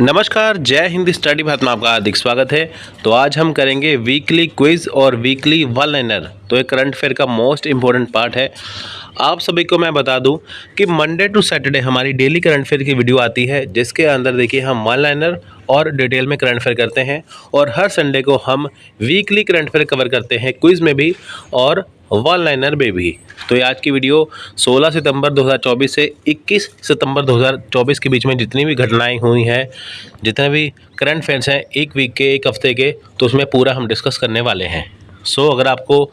नमस्कार, जय हिंद स्टडी भारत में आपका हार्दिक स्वागत है। तो आज हम करेंगे वीकली क्विज और वीकली वन लाइनर। तो ये करंट अफेयर का मोस्ट इम्पोर्टेंट पार्ट है। आप सभी को मैं बता दूं कि मंडे टू सैटरडे हमारी डेली करंट अफेयर की वीडियो आती है, जिसके अंदर देखिए हम वन लाइनर और डिटेल में करंट अफेयर करते हैं, और हर संडे को हम वीकली करंट अफेयर कवर करते हैं, क्विज में भी और वन लाइनर में भी। तो ये आज की वीडियो 16 सितंबर 2024 से 21 सितंबर 2024 के बीच में जितनी भी घटनाएं हुई हैं, जितने भी करंट अफेयर्स हैं एक वीक के, एक हफ्ते के, तो उसमें पूरा हम डिस्कस करने वाले हैं। अगर आपको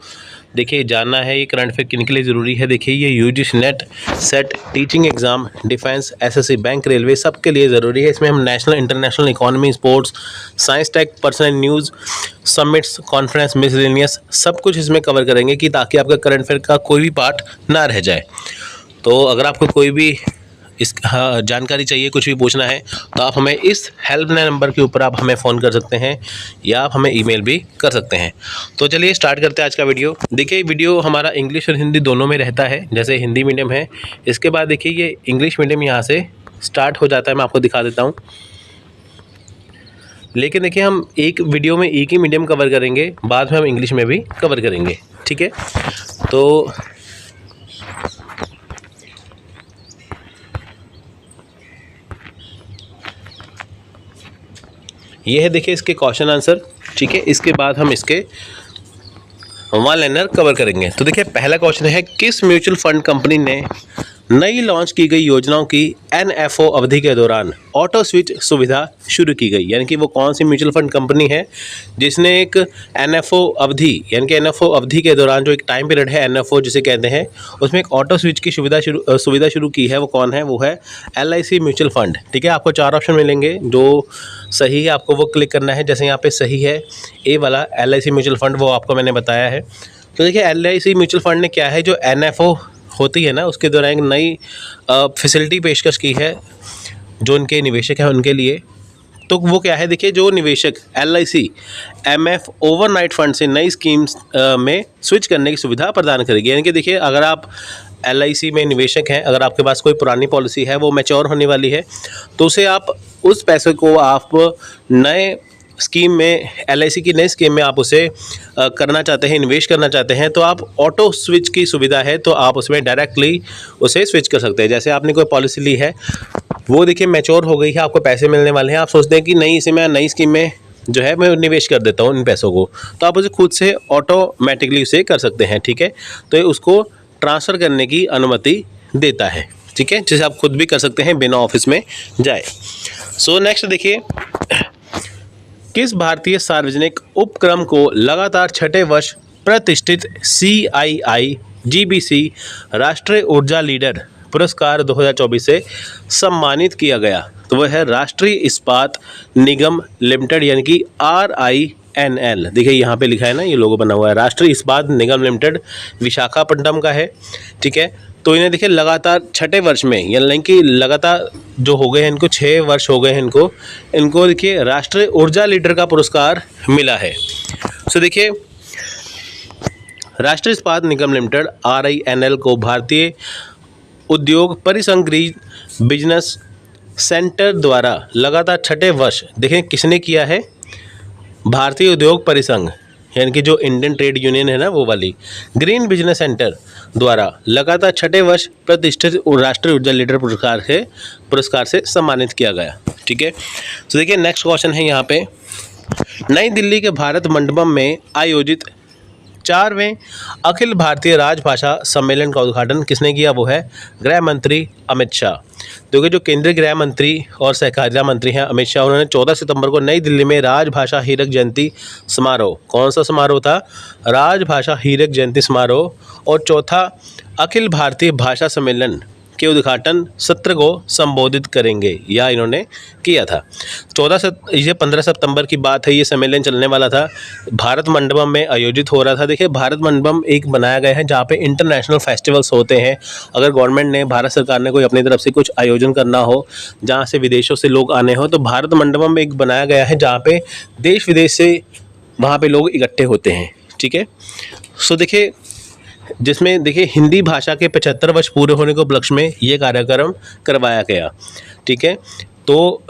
देखिए जानना है ये करंट अफेयर किन के लिए ज़रूरी है, देखिए ये UGC NET, SET, teaching exam, defence, SSC, bank, railway, सबके लिए ज़रूरी है। इसमें हम national, international, economy, sports, science, tech, personal news, summits, conference, miscellaneous, सब कुछ इसमें कवर करेंगे कि ताकि आपका करंट अफेयर का कोई भी पार्ट ना रह जाए। तो अगर आपको कोई भी जानकारी चाहिए, कुछ भी पूछना है, तो आप हमें इस हेल्पलाइन नंबर के ऊपर आप हमें फ़ोन कर सकते हैं या आप हमें ईमेल भी कर सकते हैं। तो चलिए स्टार्ट करते हैं आज का वीडियो। देखिए वीडियो हमारा इंग्लिश और हिंदी दोनों में रहता है। जैसे हिंदी मीडियम है, इसके बाद देखिए ये इंग्लिश मीडियम यहाँ से स्टार्ट हो जाता है। मैं आपको दिखा देता हूँ। लेकिन देखिए हम एक वीडियो में एक ही मीडियम कवर करेंगे, बाद में हम इंग्लिश में भी कवर करेंगे, ठीक है। तो ये है देखिए इसके क्वेश्चन आंसर, ठीक है। इसके बाद हम इसके वन लाइनर कवर करेंगे। तो देखिए पहला क्वेश्चन है, किस म्यूचुअल फंड कंपनी ने नई लॉन्च की गई योजनाओं की एनएफओ अवधि के दौरान ऑटो स्विच सुविधा शुरू की गई? यानी कि वो कौन सी म्यूचुअल फंड कंपनी है जिसने एक एनएफओ अवधि, यानी कि एनएफओ अवधि के दौरान जो एक टाइम पीरियड है एनएफओ जिसे कहते हैं, उसमें एक ऑटो स्विच की सुविधा शुरू की है। वो कौन है? वो है एलआईसी म्यूचुअल फंड, ठीक है। आपको 4 ऑप्शन मिलेंगे, जो सही है आपको वो क्लिक करना है। जैसे यहाँ पे सही है ए वाला एलआईसी म्यूचुअल फंड, वो आपको मैंने बताया है। तो देखिए एलआईसी म्यूचुअल फंड ने क्या है, जो एनएफओ होती है ना, उसके दौरान एक नई फैसिलिटी पेशकश की है जो उनके निवेशक हैं उनके लिए। तो वो क्या है, देखिए जो निवेशक एलआईसी एमएफ ओवरनाइट फंड से नई स्कीम्स में स्विच करने की सुविधा प्रदान करेगी। यानी कि देखिए अगर आप एलआईसी में निवेशक हैं, अगर आपके पास कोई पुरानी पॉलिसी है वो मैच्योर होने वाली है, तो उसे आप उस पैसे को आप नए स्कीम में, एलआईसी की नई स्कीम में आप उसे करना चाहते हैं, इन्वेस्ट करना चाहते हैं, तो आप ऑटो स्विच की सुविधा है, तो आप उसमें डायरेक्टली उसे स्विच कर सकते हैं। जैसे आपने कोई पॉलिसी ली है, वो देखिए मैच्योर हो गई है, आपको पैसे मिलने वाले हैं, आप सोचते हैं कि नहीं इसे मैं नई स्कीम में जो है मैं निवेश कर देता हूँ इन पैसों को, तो आप उसे खुद से ऑटोमेटिकली उसे कर सकते हैं, ठीक है। तो ये उसको ट्रांसफ़र करने की अनुमति देता है, ठीक है, जिसे आप खुद भी कर सकते हैं बिना ऑफिस में जाए। नेक्स्ट देखिए, किस भारतीय सार्वजनिक उपक्रम को लगातार 6ठे वर्ष प्रतिष्ठित CII-GBC राष्ट्रीय ऊर्जा लीडर पुरस्कार 2024 से सम्मानित किया गया? तो वह है राष्ट्रीय इस्पात निगम लिमिटेड, यानी कि RINL। देखिए यहाँ पे लिखा है ना, ये लोगो बना हुआ है, राष्ट्रीय इस्पात निगम लिमिटेड, विशाखापट्टनम का है, ठीक है। तो इन्हें देखिए लगातार 6ठे वर्ष में, यानी कि लगातार जो हो गए हैं इनको 6 वर्ष हो गए हैं इनको देखिए राष्ट्रीय ऊर्जा लीडर का पुरस्कार मिला है। देखिए राष्ट्रीय इस्पात निगम लिमिटेड RINL को भारतीय उद्योग परिसंघ बिजनेस सेंटर द्वारा लगातार 6ठे वर्ष, देखें किसने किया है, भारतीय उद्योग परिसंघ, यानी कि जो इंडियन ट्रेड यूनियन है ना वो वाली, ग्रीन बिजनेस सेंटर द्वारा लगातार 6ठे वर्ष प्रतिष्ठित राष्ट्रीय ऊर्जा लीडर पुरस्कार से सम्मानित किया गया, ठीक है। तो देखिए नेक्स्ट क्वेश्चन है यहाँ पे, नई दिल्ली के भारत मंडपम में आयोजित 4वें अखिल भारतीय राजभाषा सम्मेलन का उद्घाटन किसने किया? वो है गृह मंत्री अमित शाह। क्योंकि जो केंद्रीय गृह मंत्री और सहकारिता मंत्री हैं अमित शाह, उन्होंने 14 सितंबर को नई दिल्ली में राजभाषा हीरक जयंती समारोह, कौन सा समारोह था? राजभाषा हीरक जयंती समारोह और चौथा अखिल भारतीय भाषा सम्मेलन के उद्घाटन सत्र को संबोधित करेंगे, या इन्होंने किया था। 15 सितंबर की बात है, ये सम्मेलन चलने वाला था, भारत मंडपम में आयोजित हो रहा था। देखिए भारत मंडपम एक बनाया गया है जहाँ पे इंटरनेशनल फेस्टिवल्स होते हैं। अगर गवर्नमेंट ने, भारत सरकार ने कोई अपनी तरफ से कुछ आयोजन करना हो, जहाँ से विदेशों से लोग आने हो, तो भारत मंडपम में एक बनाया गया है जहाँ पे देश विदेश से वहाँ पे लोग इकट्ठे होते हैं, ठीक है। देखिए जिसमें देखिए हिंदी भाषा के 75 वर्ष पूरे होने के उपलक्ष्य में ये कार्यक्रम करवाया गया, ठीक है। तो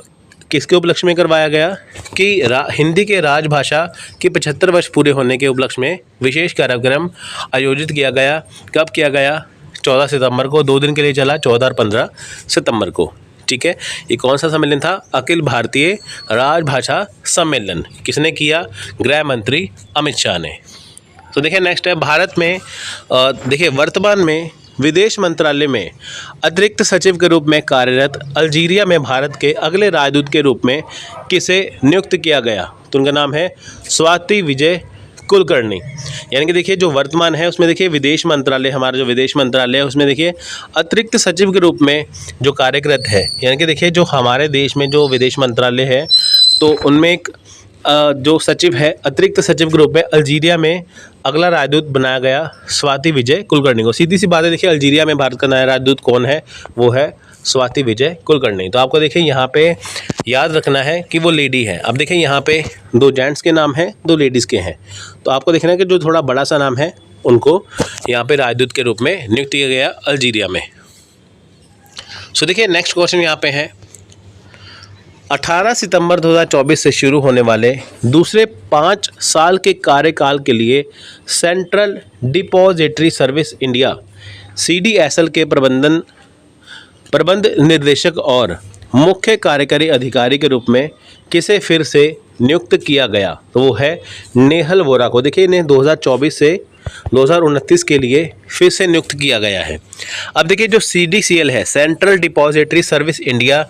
किसके उपलक्ष्य में करवाया गया कि हिंदी के राजभाषा के 75 वर्ष पूरे होने के उपलक्ष्य में विशेष कार्यक्रम आयोजित किया गया। कब किया गया? 14 सितंबर को। 2 दिन के लिए चला, 14 और 15 सितंबर को। ठीक है, ये कौन सा सम्मेलन था? अखिल भारतीय राजभाषा सम्मेलन। किसने किया? गृह मंत्री अमित शाह ने। तो देखिए नेक्स्ट है, भारत में देखिए वर्तमान में विदेश मंत्रालय में अतिरिक्त सचिव के रूप में कार्यरत अल्जीरिया में भारत के अगले राजदूत के रूप में किसे नियुक्त किया गया? तो उनका नाम है स्वाति विजय कुलकर्णी। यानी कि देखिए जो वर्तमान है उसमें देखिए विदेश मंत्रालय, हमारा जो विदेश मंत्रालय है उसमें देखिए अतिरिक्त सचिव के रूप में जो कार्यरत है, यानी कि देखिए जो हमारे देश में जो विदेश मंत्रालय है तो उनमें एक जो सचिव है अतिरिक्त सचिव के रूप में अल्जीरिया में अगला राजदूत बनाया गया स्वाति विजय कुलकर्णी को। सीधी सी बात है, देखिए अल्जीरिया में भारत का नया राजदूत कौन है? वो है स्वाति विजय कुलकर्णी। तो आपको देखिए यहाँ पे याद रखना है कि वो लेडी है। अब देखिए यहाँ पे 2 जेंट्स के नाम हैं, 2 लेडीज़ के हैं। तो आपको देखना है कि जो थोड़ा बड़ा सा नाम है उनको यहाँ पे राजदूत के रूप में नियुक्त किया गया अल्जीरिया में। सो देखिए नेक्स्ट क्वेश्चन यहाँ पे है, 18 सितंबर 2024 से शुरू होने वाले दूसरे 5 साल के कार्यकाल के लिए central depository service India CDSL के प्रबंध निर्देशक और मुख्य कार्यकारी अधिकारी के रूप में किसे फिर से नियुक्त किया गया? तो वो है नेहल वोरा को। देखिए इन्हें 2024 से 2029 के लिए फिर से नियुक्त किया गया है। अब देखिए जो CDCL है, सेंट्रल डिपॉजिटरी सर्विस इंडिया,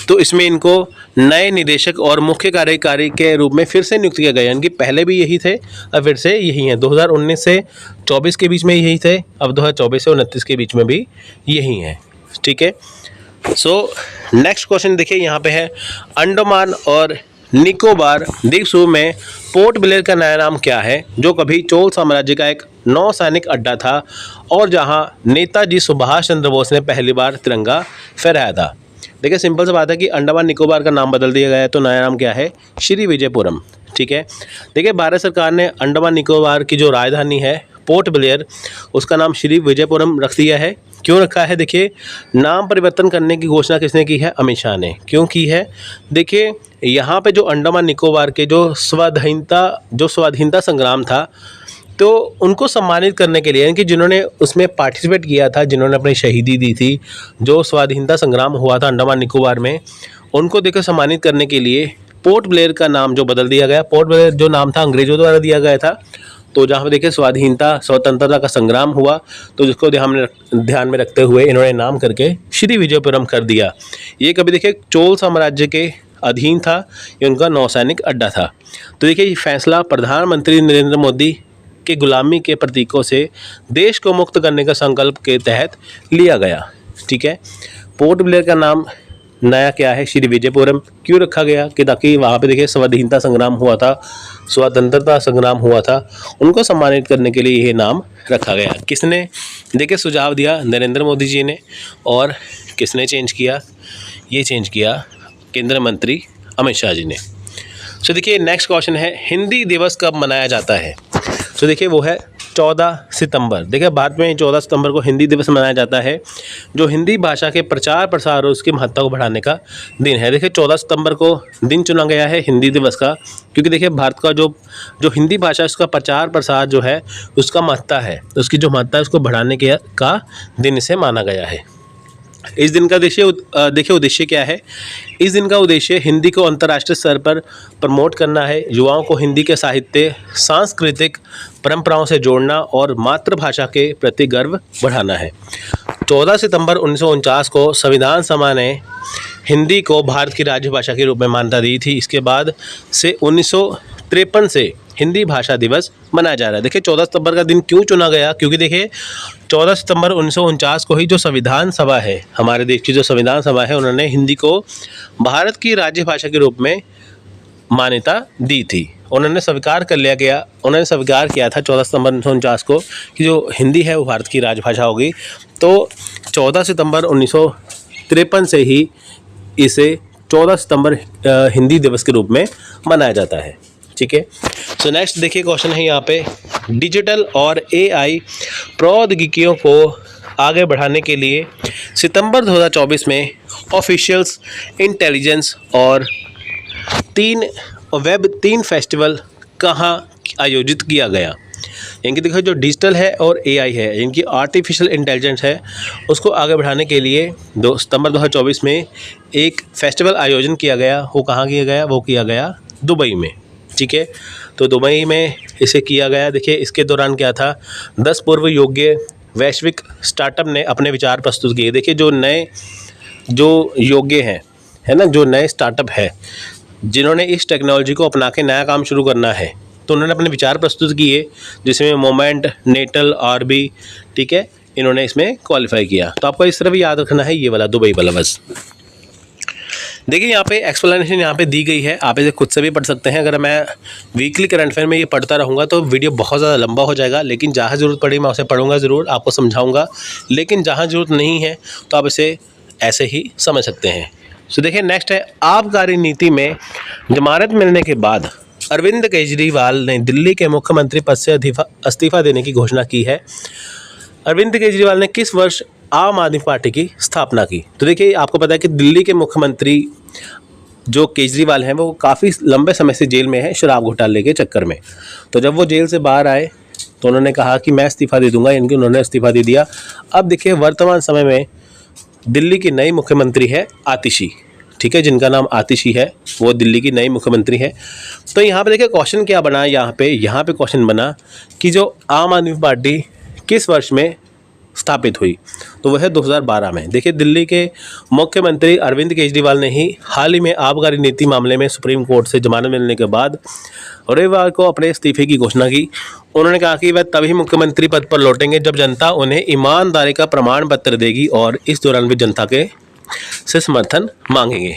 तो इसमें इनको नए निदेशक और मुख्य कार्यकारी के रूप में फिर से नियुक्त किया गया। यानी कि पहले भी यही थे और फिर से यही हैं। 2019 से 24 के बीच में यही थे, अब 2024 से 29 के बीच में भी यही हैं। ठीक है, सो नेक्स्ट क्वेश्चन देखिए यहाँ पे है, अंडमान और निकोबार द्वीप समूह में पोर्ट ब्लेयर का नया नाम क्या है, जो कभी चोल साम्राज्य का एक नौसैनिक अड्डा था और जहाँ नेताजी सुभाष चंद्र बोस ने पहली बार तिरंगा फहराया था? देखिए सिंपल सी बात है कि अंडमान निकोबार का नाम बदल दिया गया है, तो नया नाम क्या है? श्री विजयपुरम। ठीक है, देखिए भारत सरकार ने अंडमान निकोबार की जो राजधानी है पोर्ट ब्लेयर, उसका नाम श्री विजयपुरम रख दिया है। क्यों रखा है? देखिए नाम परिवर्तन करने की घोषणा किसने की है? अमित शाह ने। क्यों की है? देखिए यहाँ पे जो अंडमान निकोबार के जो स्वाधीनता संग्राम था, तो उनको सम्मानित करने के लिए, यानी कि जिन्होंने उसमें पार्टिसिपेट किया था, जिन्होंने अपनी शहीदी दी थी, जो स्वाधीनता संग्राम हुआ था अंडमान निकोबार में, उनको देखो सम्मानित करने के लिए पोर्ट ब्लेयर का नाम जो बदल दिया गया। पोर्ट ब्लेयर जो नाम था अंग्रेजों द्वारा दिया गया था, तो जहाँ पे देखिए स्वतंत्रता का संग्राम हुआ, तो जिसको ध्यान में रखते हुए इन्होंने नाम करके श्री विजयपुरम कर दिया। ये कभी देखिए चोल साम्राज्य के अधीन था, ये उनका नौसैनिक अड्डा था। तो देखिए ये फैसला प्रधानमंत्री नरेंद्र मोदी के गुलामी के प्रतीकों से देश को मुक्त करने का संकल्प के तहत लिया गया। ठीक है, पोर्ट ब्लेयर का नाम नया क्या है? श्री विजयपुरम। क्यों रखा गया? कि ताकि वहाँ पे देखिए स्वाधीनता संग्राम हुआ था, स्वतंत्रता संग्राम हुआ था, उनको सम्मानित करने के लिए ये नाम रखा गया। किसने देखिए सुझाव दिया? नरेंद्र मोदी जी ने। और किसने चेंज किया? ये चेंज किया केंद्रीय मंत्री अमित शाह जी ने। सो देखिए नेक्स्ट क्वेश्चन है, हिंदी दिवस कब मनाया जाता है? तो देखिए वो है 14 सितंबर। देखिए भारत में 14 सितंबर को हिंदी दिवस मनाया जाता है, जो हिंदी भाषा के प्रचार प्रसार और उसकी महत्ता को बढ़ाने का दिन है। देखिए 14 सितंबर को दिन चुना गया है हिंदी दिवस का, क्योंकि देखिए भारत का जो हिंदी भाषा उसका प्रचार प्रसार जो है उसका महत्ता है, उसकी जो महत्ता है उसको बढ़ाने का दिन इसे माना गया है। इस दिन का देखिए उद्देश्य क्या है? इस दिन का उद्देश्य हिंदी को अंतर्राष्ट्रीय स्तर पर प्रमोट करना है, युवाओं को हिंदी के साहित्य, सांस्कृतिक परंपराओं से जोड़ना और मातृभाषा के प्रति गर्व बढ़ाना है। 14 सितंबर 1949 को संविधान सभा ने हिंदी को भारत की राजभाषा के रूप में मान्यता दी थी। इसके बाद से 1953 से हिंदी भाषा दिवस मनाया जा रहा है। देखिए 14 सितंबर का दिन क्यों चुना गया? क्योंकि देखिए 14 सितंबर 1949 को ही जो संविधान सभा है, हमारे देश की जो संविधान सभा है, उन्होंने हिंदी को भारत की राजभाषा के रूप में मान्यता दी थी। उन्होंने स्वीकार किया था 14 सितंबर 1949 को कि जो हिंदी है वो भारत की राजभाषा होगी। तो 14 सितंबर 1953 से ही इसे 14 सितंबर हिंदी दिवस के रूप में मनाया जाता है। ठीक है, सो नेक्स्ट देखिए क्वेश्चन है यहाँ पे, डिजिटल और AI प्रौद्योगिकियों को आगे बढ़ाने के लिए सितंबर 2024 में ऑफिशियल्स इंटेलिजेंस और 3 फेस्टिवल कहाँ आयोजित किया गया। इनकी देखो जो डिजिटल है और एआई है, इनकी आर्टिफिशियल इंटेलिजेंस है, उसको आगे बढ़ाने के लिए 2 सितंबर 2024 में एक फेस्टिवल आयोजन किया गया। वो कहाँ किया गया? वो किया गया दुबई में। ठीक है, तो दुबई में इसे किया गया। देखिए इसके दौरान क्या था, 10 पूर्व योग्य वैश्विक स्टार्टअप ने अपने विचार प्रस्तुत किए। देखिए जो योग्य हैं, है ना, जो नए स्टार्टअप है जिन्होंने इस टेक्नोलॉजी को अपना के नया काम शुरू करना है, तो उन्होंने अपने विचार प्रस्तुत किए, जिसमें मोमेंट, नेटल, आरबी, ठीक है, इन्होंने इसमें क्वालिफाई किया। तो आपको इस तरह भी याद रखना है, ये वाला दुबई वाला बस। देखिए यहाँ पे एक्सप्लेनेशन यहाँ पे दी गई है, आप इसे खुद से भी पढ़ सकते हैं। अगर मैं वीकली करंट अफेयर में ये पढ़ता रहूँगा तो वीडियो बहुत ज़्यादा लंबा हो जाएगा, लेकिन जहाँ ज़रूरत पड़ी मैं उसे पढ़ूंगा ज़रूर, आपको समझाऊंगा। लेकिन जहाँ ज़रूरत नहीं है तो आप इसे ऐसे ही समझ सकते हैं। तो देखिए नेक्स्ट है, आबकारी नीति में जमानत मिलने के बाद अरविंद केजरीवाल ने दिल्ली के मुख्यमंत्री पद से इस्तीफा देने की घोषणा की है। अरविंद केजरीवाल ने किस वर्ष आम आदमी पार्टी की स्थापना की? तो देखिए आपको पता है कि दिल्ली के मुख्यमंत्री जो केजरीवाल हैं वो काफ़ी लंबे समय से जेल में है शराब घोटाले के चक्कर में। तो जब वो जेल से बाहर आए तो उन्होंने कहा कि मैं इस्तीफा दे दूंगा, इनकी उन्होंने इस्तीफा दे दिया। अब देखिए वर्तमान समय में दिल्ली की नई मुख्यमंत्री है आतिशी, ठीक है, जिनका नाम आतिशी है, वो दिल्ली की नई मुख्यमंत्री है। तो यहाँ पे देखिए क्वेश्चन क्या बना, यहाँ पे क्वेश्चन बना कि जो आम आदमी पार्टी किस वर्ष में स्थापित हुई, तो वह है 2012 में। देखिए दिल्ली के मुख्यमंत्री अरविंद केजरीवाल ने ही हाल ही में आबकारी नीति मामले में सुप्रीम कोर्ट से जमानत मिलने के बाद रविवार को अपने इस्तीफे की घोषणा की। उन्होंने कहा कि वह तभी मुख्यमंत्री पद पर लौटेंगे जब जनता उन्हें ईमानदारी का प्रमाण पत्र देगी और इस दौरान भी जनता से समर्थन मांगेंगे।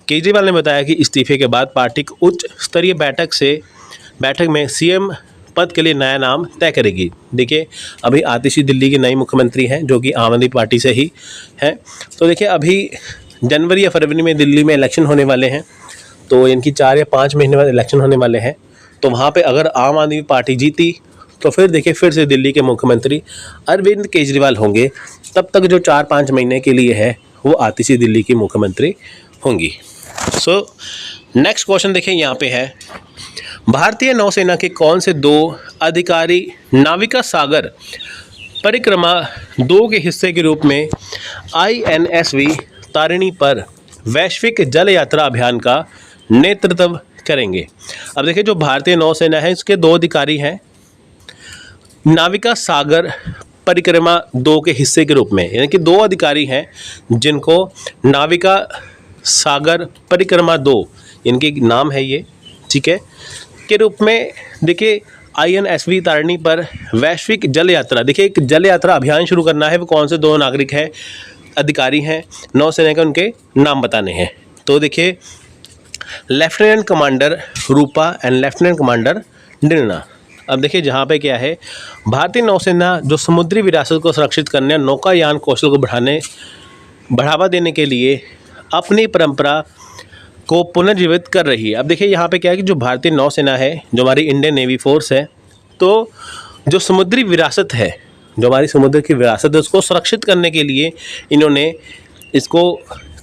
केजरीवाल ने बताया कि इस्तीफे के बाद पार्टी की उच्च स्तरीय बैठक में सीएम पद के लिए नया नाम तय करेगी। देखिए अभी आतिशी दिल्ली की नई मुख्यमंत्री हैं जो कि आम आदमी पार्टी से ही हैं। तो देखिए अभी जनवरी या फरवरी में दिल्ली में इलेक्शन होने वाले हैं, तो इनकी 4 या 5 महीने बाद इलेक्शन होने वाले हैं। तो वहाँ पे अगर आम आदमी पार्टी जीती तो फिर देखिए फिर से दिल्ली के मुख्यमंत्री अरविंद केजरीवाल होंगे। तब तक जो 4-5 महीने के लिए है वो आतिशी दिल्ली की मुख्यमंत्री होंगी। सो नेक्स्ट क्वेश्चन देखिए यहाँ पे है, भारतीय नौसेना के कौन से 2 अधिकारी नाविका सागर परिक्रमा 2 के हिस्से के रूप में INSV तारिणी पर वैश्विक जल यात्रा अभियान का नेतृत्व करेंगे? अब देखिए जो भारतीय नौसेना है इसके 2 अधिकारी हैं नाविका सागर परिक्रमा 2 के हिस्से के रूप में, यानी कि 2 अधिकारी हैं जिनको नाविका सागर परिक्रमा 2 इनके नाम है ये, ठीक है, के रूप में देखिए INSV तारिणी पर वैश्विक जल यात्रा, देखिए एक जल यात्रा अभियान शुरू करना है। वो कौन से 2 नागरिक हैं, अधिकारी हैं नौसेना के, उनके नाम बताने हैं। तो देखिए lieutenant commander Rupa and lieutenant commander Nirna. अब देखिए जहाँ पे क्या है, भारतीय नौसेना जो समुद्री विरासत को सुरक्षित करने, नौकायान कौशल को बढ़ावा देने के लिए अपनी परंपरा को पुनर्जीवित कर रही है। अब देखिए यहाँ पे क्या है कि जो भारतीय नौसेना है, जो हमारी इंडियन नेवी फोर्स है, तो जो समुद्री विरासत है, जो हमारी समुद्र की विरासत है, उसको सुरक्षित करने के लिए इन्होंने इसको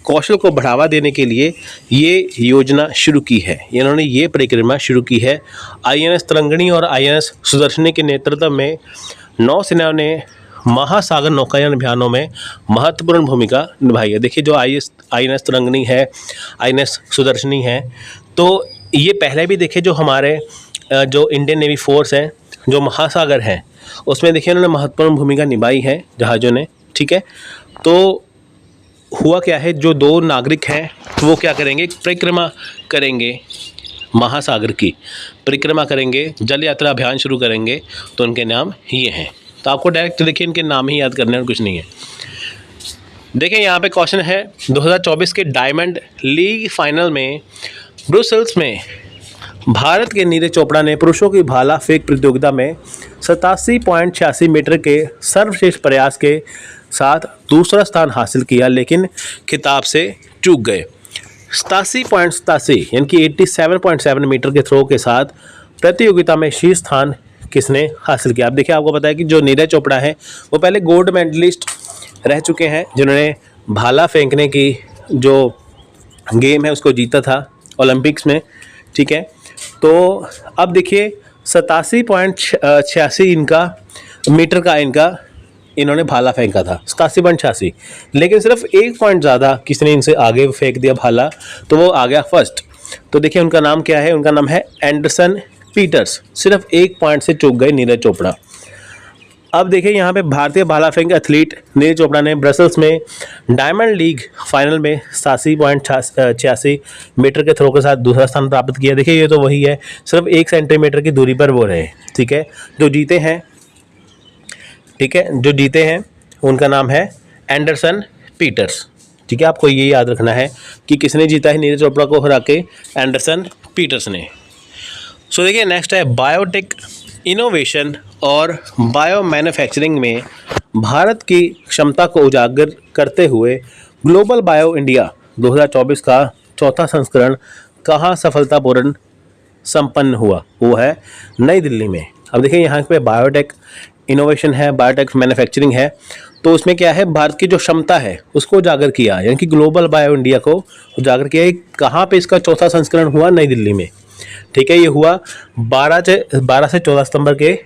कौशल को बढ़ावा देने के लिए ये योजना शुरू की है, इन्होंने ये परिक्रमा शुरू की है। INS तरंगिणी और INS सुदर्शनी के नेतृत्व में नौसेना ने महासागर नौकायान अभियानों में महत्वपूर्ण भूमिका निभाई है। देखिए जो INS तरंगिणी है, INS सुदर्शनी है, तो ये पहले भी देखिए जो हमारे जो इंडियन नेवी फोर्स है, जो महासागर हैं, उसमें देखिए उन्होंने महत्वपूर्ण भूमिका निभाई है जहाज़ों ने, ठीक है। तो हुआ क्या है, जो 2 नागरिक हैं वो क्या करेंगे, परिक्रमा करेंगे, महासागर की परिक्रमा करेंगे, जल यात्रा अभियान शुरू करेंगे, तो उनके नाम ये हैं। तो आपको डायरेक्ट देखिए इनके नाम ही याद करने और कुछ नहीं है। देखिए यहाँ पे क्वेश्चन है, 2024 के डायमंड लीग फाइनल में ब्रुसेल्स में भारत के नीरज चोपड़ा ने पुरुषों की भाला फेंक प्रतियोगिता में 87.86 मीटर के सर्वश्रेष्ठ प्रयास के साथ दूसरा स्थान हासिल किया, लेकिन खिताब से चूक गए। 87.87 यानी कि 87.7 मीटर के थ्रो के साथ प्रतियोगिता में शीर्ष स्थान किसने हासिल किया? अब देखिए आपको पता है कि जो नीरज चोपड़ा है वो पहले गोल्ड मेडलिस्ट रह चुके हैं, जिन्होंने भाला फेंकने की जो गेम है उसको जीता था ओलंपिक्स में, ठीक है। तो अब देखिए 87.86 इनका मीटर का इन्होंने भाला फेंका था, 87.86, लेकिन सिर्फ 1 पॉइंट ज़्यादा किसने इनसे आगे फेंक दिया भाला, तो वो आ गया फर्स्ट। तो देखिए उनका नाम क्या है, उनका नाम है एंडरसन पीटर्स। सिर्फ 1 पॉइंट से चूक गए नीरज चोपड़ा। अब देखिए यहाँ पे भारतीय भाला फेंक एथलीट नीरज चोपड़ा ने ब्रसल्स में डायमंड लीग फाइनल में 87.86 मीटर के थ्रो के साथ दूसरा स्थान प्राप्त किया। देखिए ये तो वही है, सिर्फ 1 सेंटीमीटर की दूरी पर वो रहे, ठीक है। जो जीते हैं, ठीक है, जो जीते हैं उनका नाम है एंडरसन पीटर्स, ठीक है। आपको ये याद रखना है कि किसने जीता है, नीरज चोपड़ा को हरा के एंडरसन पीटर्स ने। सो देखिए नेक्स्ट है बायोटेक इनोवेशन और बायो मैन्युफैक्चरिंग में भारत की क्षमता को उजागर करते हुए ग्लोबल बायो इंडिया 2024 का चौथा संस्करण कहाँ सफलतापूर्ण संपन्न हुआ, वो है नई दिल्ली में। अब देखिए यहाँ पे बायोटेक इनोवेशन है, बायोटेक मैन्युफैक्चरिंग है, तो उसमें क्या है, भारत की जो क्षमता है उसको उजागर किया, यानी कि ग्लोबल बायो इंडिया को उजागर किया। कहाँ पे इसका चौथा संस्करण हुआ, नई दिल्ली में, ठीक है। ये हुआ 12 से 14 सितंबर के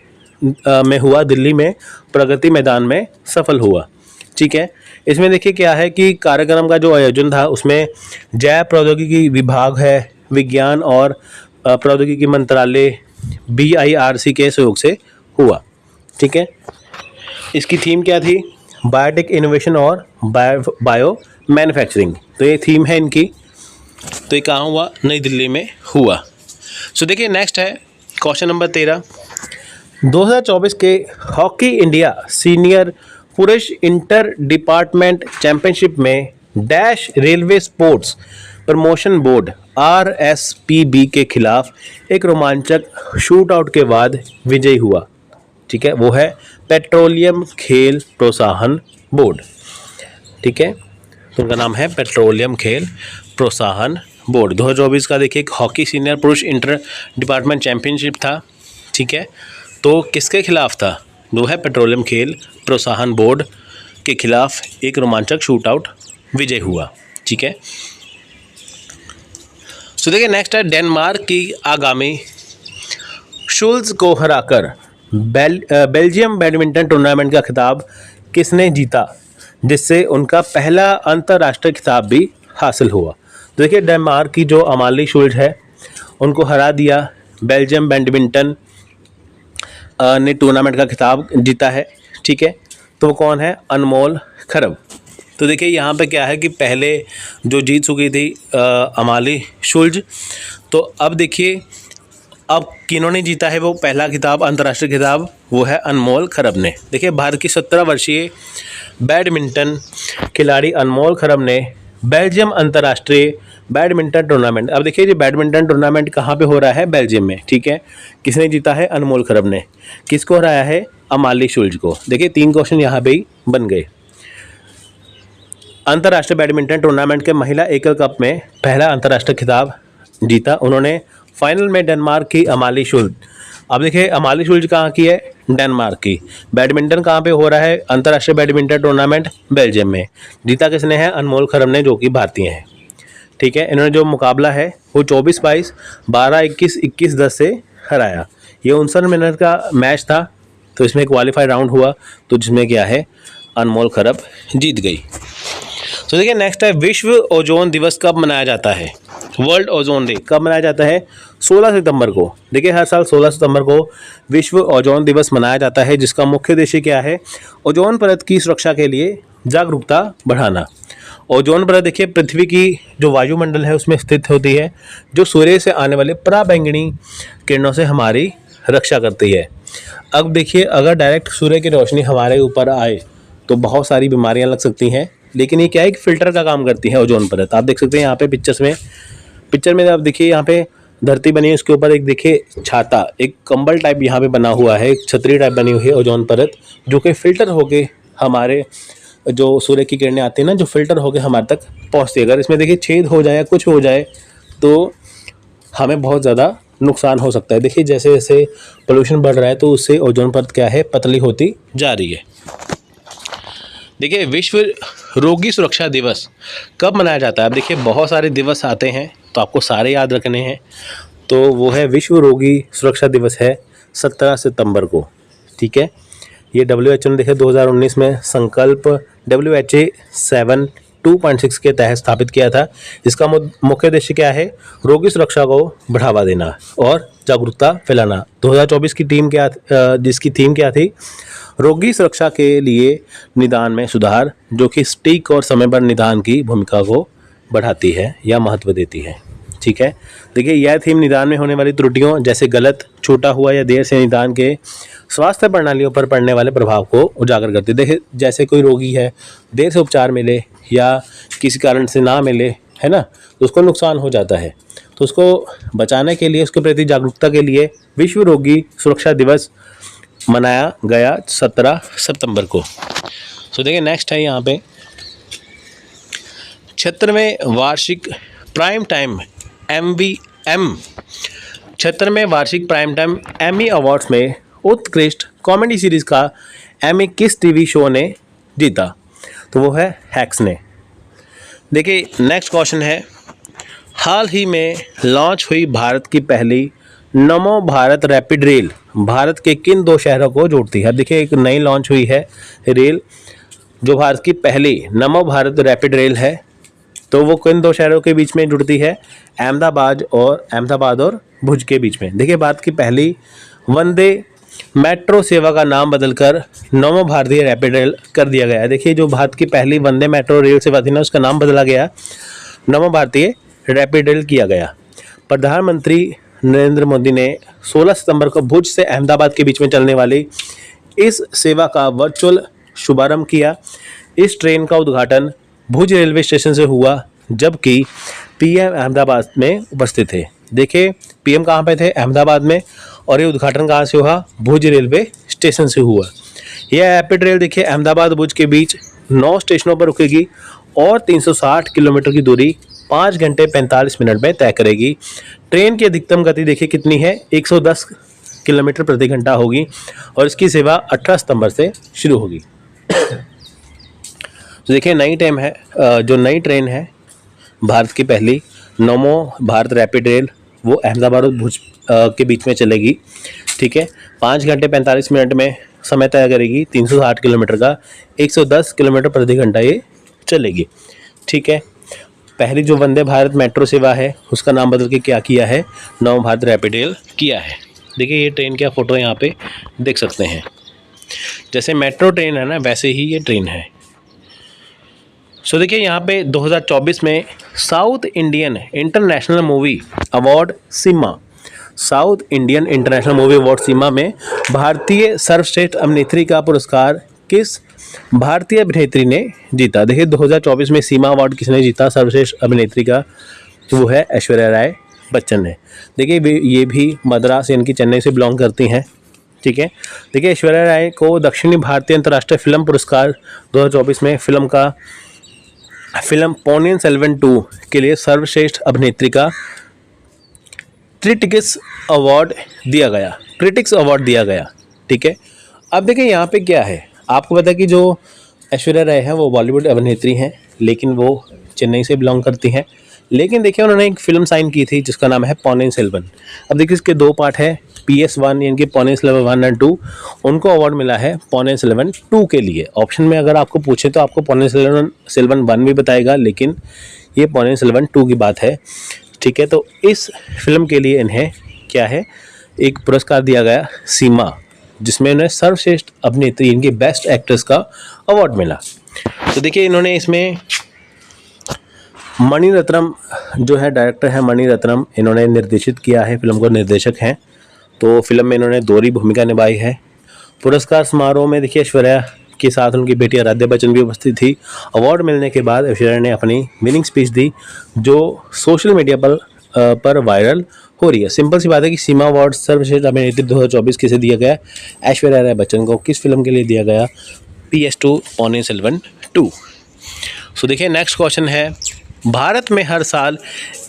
में हुआ, दिल्ली में प्रगति मैदान में सफल हुआ, ठीक है। इसमें देखिए क्या है कि कार्यक्रम का जो आयोजन था उसमें जैव प्रौद्योगिकी विभाग है, विज्ञान और प्रौद्योगिकी मंत्रालय BIRC के सहयोग से हुआ, ठीक है। इसकी थीम क्या थी, बायोटेक इनोवेशन और बायो मैन्युफैक्चरिंग, तो ये थीम है इनकी। तो ये कहाँ हुआ, नई दिल्ली में हुआ। सो देखिए नेक्स्ट है क्वेश्चन नंबर 13। 2024 के हॉकी इंडिया सीनियर पुरुष इंटर डिपार्टमेंट चैंपियनशिप में dash railway sports promotion board RSPB के खिलाफ एक रोमांचक शूट आउट के बाद विजयी हुआ, ठीक है। वो है पेट्रोलियम खेल प्रोत्साहन बोर्ड, ठीक है। तो उनका नाम है पेट्रोलियम खेल प्रोत्साहन बोर्ड। 2024 का देखिए हॉकी सीनियर पुरुष इंटर डिपार्टमेंट चैंपियनशिप था, ठीक है। तो किसके खिलाफ था, वो है पेट्रोलियम खेल प्रोत्साहन बोर्ड के खिलाफ एक रोमांचक शूट आउट विजय हुआ, ठीक है। सो देखिए नेक्स्ट है डेनमार्क की आगामी शुल्ज को हराकर बेल्जियम बैडमिंटन टूर्नामेंट का खिताब किसने जीता, जिससे उनका पहला अंतर्राष्ट्रीय खिताब भी हासिल हुआ। तो देखिए डेनमार्क की जो अमाली शुल्ज है उनको हरा दिया, बेल्जियम बैडमिंटन ने टूर्नामेंट का खिताब जीता है, ठीक है। तो वो कौन है, अनमोल खरब। तो देखिए यहाँ पे क्या है कि पहले जो जीत चुकी थी अमाली शुल्ज, तो अब देखिए अब किन्होंने जीता है वो पहला खिताब, अंतर्राष्ट्रीय खिताब, वो है अनमोल खरब ने। देखिए भारत की 17 वर्षीय बैडमिंटन खिलाड़ी अनमोल खरब ने बेल्जियम अंतर्राष्ट्रीय बैडमिंटन टूर्नामेंट, अब देखिए ये बैडमिंटन टूर्नामेंट कहाँ पे हो रहा है, बेल्जियम में, ठीक है। किसने जीता है, अनमोल खरब ने। किसको हराया है, अमाली शुल्ज को। देखिए 3 क्वेश्चन यहाँ पे ही बन गए। अंतर्राष्ट्रीय बैडमिंटन टूर्नामेंट के महिला एकल कप में पहला अंतर्राष्ट्रीय खिताब जीता उन्होंने, फाइनल में डेनमार्क की अमाली शुल्ज। अब देखिए अमाली शुल्ज कहाँ की है, डेनमार्क की। बैडमिंटन कहाँ पे हो रहा है, अंतर्राष्ट्रीय बैडमिंटन टूर्नामेंट बेल्जियम में। जीता किसने है, अनमोल खरब ने, जो कि भारतीय हैं, ठीक है। इन्होंने जो मुकाबला है वो 24-22, 12-21, 21-10 से हराया। ये 59 मिनट का मैच था, तो इसमें क्वालिफाई राउंड हुआ, तो जिसमें क्या है, अनमोल खरब जीत गई। तो देखिए नेक्स्ट है विश्व ओजोन दिवस कब मनाया जाता है, वर्ल्ड ओजोन डे कब मनाया जाता है, 16 सितंबर को। देखिए हर साल 16 सितंबर को विश्व ओजोन दिवस मनाया जाता है, जिसका मुख्य उद्देश्य क्या है, ओजोन परत की सुरक्षा के लिए जागरूकता बढ़ाना। ओजोन परत देखिए पृथ्वी की जो वायुमंडल है उसमें स्थित होती है, जो सूर्य से आने वाले पराबैंगनी किरणों से हमारी रक्षा करती है। अब देखिए अगर डायरेक्ट सूर्य की रोशनी हमारे ऊपर आए तो बहुत सारी बीमारियां लग सकती हैं, लेकिन ये क्या है, एक फिल्टर का काम करती है ओजोन परत। आप देख सकते हैं यहाँ पे पिक्चर में आप देखिए, यहाँ पे धरती बनी है, उसके ऊपर एक देखिए छाता, एक कंबल टाइप यहाँ पे बना हुआ है, एक छतरी टाइप बनी हुई है ओजोन परत, जो कि फिल्टर होके हमारे जो सूर्य की किरणें आती है ना, जो फिल्टर होके हमारे तक पहुँचती है। अगर इसमें देखिए छेद हो जाए या कुछ हो जाए तो हमें बहुत ज़्यादा नुकसान हो सकता है। देखिए जैसे जैसे पोल्यूशन बढ़ रहा है तो उससे ओजोन परत क्या है, पतली होती जा रही है। देखिए विश्व रोगी सुरक्षा दिवस कब मनाया जाता है? अब देखिए बहुत सारे दिवस आते हैं तो आपको सारे याद रखने हैं। तो वो है विश्व रोगी सुरक्षा दिवस है 17 सितंबर को, ठीक है। ये WHO ने देखिए 2019 में संकल्प WHO 7.2.6 के तहत स्थापित किया था। इसका मुख्य उद्देश्य क्या है? रोगी सुरक्षा को बढ़ावा देना और जागरूकता फैलाना। 2024 की टीम जिसकी थीम क्या थी? रोगी सुरक्षा के लिए निदान में सुधार, जो कि सटीक और समयबद्ध निदान की भूमिका को बढ़ाती है या महत्व देती है, ठीक है। देखिए यह थीम निदान में होने वाली त्रुटियों जैसे गलत, छूटा हुआ या देर से निदान के स्वास्थ्य प्रणालियों पर पड़ने वाले प्रभाव को उजागर करती है। देखिए जैसे कोई रोगी है, देर से उपचार मिले या किसी कारण से ना मिले, है ना, तो उसको नुकसान हो जाता है। तो उसको बचाने के लिए, उसके प्रति जागरूकता के लिए विश्व रोगी सुरक्षा दिवस मनाया गया 17 सितंबर को। तो देखिए नेक्स्ट है यहाँ पे 76वें वार्षिक प्राइम टाइम MVM 76वें वार्षिक प्राइम टाइम एमी अवार्ड्स में उत्कृष्ट कॉमेडी सीरीज का एमी किस टीवी शो ने जीता? तो वो है हैक्स ने। देखिए नेक्स्ट क्वेश्चन है, हाल ही में लॉन्च हुई भारत की पहली नमो भारत रैपिड रेल भारत के किन 2 शहरों को जोड़ती है? देखिए एक नई लॉन्च हुई है रेल, जो भारत की पहली नमो भारत रैपिड रेल है, तो वो किन 2 शहरों के बीच में जुड़ती है? अहमदाबाद और भुज के बीच में। देखिए भारत की पहली वंदे मेट्रो सेवा का नाम बदलकर नमो भारतीय रैपिड रेल कर दिया गया है। देखिए जो भारत की पहली वंदे मेट्रो रेल सेवा थी ना, उसका नाम बदला गया, नमो भारतीय रैपिड रेल किया गया। प्रधानमंत्री नरेंद्र मोदी ने 16 सितंबर को भुज से अहमदाबाद के बीच में चलने वाली इस सेवा का वर्चुअल शुभारंभ किया। इस ट्रेन का उद्घाटन भुज रेलवे स्टेशन से हुआ, जबकि PM अहमदाबाद में उपस्थित थे। देखिए PM कहाँ पे थे? अहमदाबाद में, और ये उद्घाटन कहाँ से हुआ? भुज रेलवे स्टेशन से हुआ। यह रैपिड रेल देखिए अहमदाबाद भुज के बीच 9 स्टेशनों पर रुकेगी और 360 किलोमीटर की दूरी 5 घंटे 45 मिनट में तय करेगी। ट्रेन की अधिकतम गति देखिए कितनी है? 110 किलोमीटर प्रति घंटा होगी और इसकी सेवा 18 सितंबर से शुरू होगी। तो देखिए नई टाइम है, जो नई ट्रेन है भारत की पहली नमो भारत रैपिड रेल, वो अहमदाबाद और भुज के बीच में चलेगी, ठीक है। 5 घंटे 45 मिनट में समय तय करेगी, 360 किलोमीटर का, 110 किलोमीटर प्रति घंटा ये चलेगी, ठीक है। पहली जो वंदे भारत मेट्रो सेवा है उसका नाम बदल के क्या किया है? नमो भारत रैपिड रेल किया है। देखिए ये ट्रेन का फोटो यहाँ पे देख सकते हैं, जैसे मेट्रो ट्रेन है ना वैसे ही ये ट्रेन है। सो देखिए यहाँ पे 2024 में South Indian international movie award SIIMA में भारतीय सर्वश्रेष्ठ अभिनेत्री का पुरस्कार किस भारतीय अभिनेत्री ने जीता? देखिए 2024 में सीमा अवार्ड किसने जीता सर्वश्रेष्ठ अभिनेत्री का? तो वो है ऐश्वर्या राय बच्चन ने। देखिए ये भी मद्रास यानी कि चेन्नई से बिलोंग करती हैं, ठीक है। देखिए ऐश्वर्या राय को दक्षिणी भारतीय अंतर्राष्ट्रीय फिल्म पुरस्कार 2024 में फिल्म पोनियन सेल्वन 2 के लिए सर्वश्रेष्ठ अभिनेत्री का क्रिटिक्स अवार्ड दिया गया, ठीक है। अब देखिए यहाँ पे क्या है, आपको पता है कि जो ऐश्वर्या राय है वो बॉलीवुड अभिनेत्री हैं, लेकिन वो चेन्नई से बिलोंग करती हैं। लेकिन देखिए उन्होंने एक फिल्म साइन की थी जिसका नाम है पोनियन सेल्वन। अब देखिए इसके 2 पार्ट है, PS1 यानी कि पोनियन सेल्वन 1 और 2। उनको अवार्ड मिला है पोनियन सेल्वन 2 के लिए। ऑप्शन में अगर आपको पूछे तो आपको पोनियन सेल्वन 1 भी बताएगा, लेकिन ये पोनियन सेल्वन 2 की बात है, ठीक है। तो इस फिल्म के लिए इन्हें क्या है, एक पुरस्कार दिया गया सीमा, जिसमें उन्हें सर्वश्रेष्ठ अभिनेत्री इनकी बेस्ट एक्ट्रेस का अवार्ड मिला। तो देखिए इन्होंने इसमें मणि रत्नम जो है डायरेक्टर है, मणि रत्नम, इन्होंने निर्देशित किया है, फिल्म को निर्देशक हैं। तो फिल्म में इन्होंने दोहरी भूमिका निभाई है। पुरस्कार समारोह में देखिए ऐश्वर्या के साथ उनकी बेटी आराध्या बच्चन भी उपस्थित थी। अवार्ड मिलने के बाद ऐश्वर्या ने अपनी विनिंग स्पीच दी, जो सोशल मीडिया पर वायरल हो रही है। सिंपल सी बात है कि सीमा अवार्ड सर्वश्रेष्ठ अभिनेत्री 2024 किसे दिया गया? ऐश्वर्या राय बच्चन को। किस फिल्म के लिए दिया गया? PS2 पोनियन सेल्वन 2। सो देखिए नेक्स्ट क्वेश्चन है, भारत में हर साल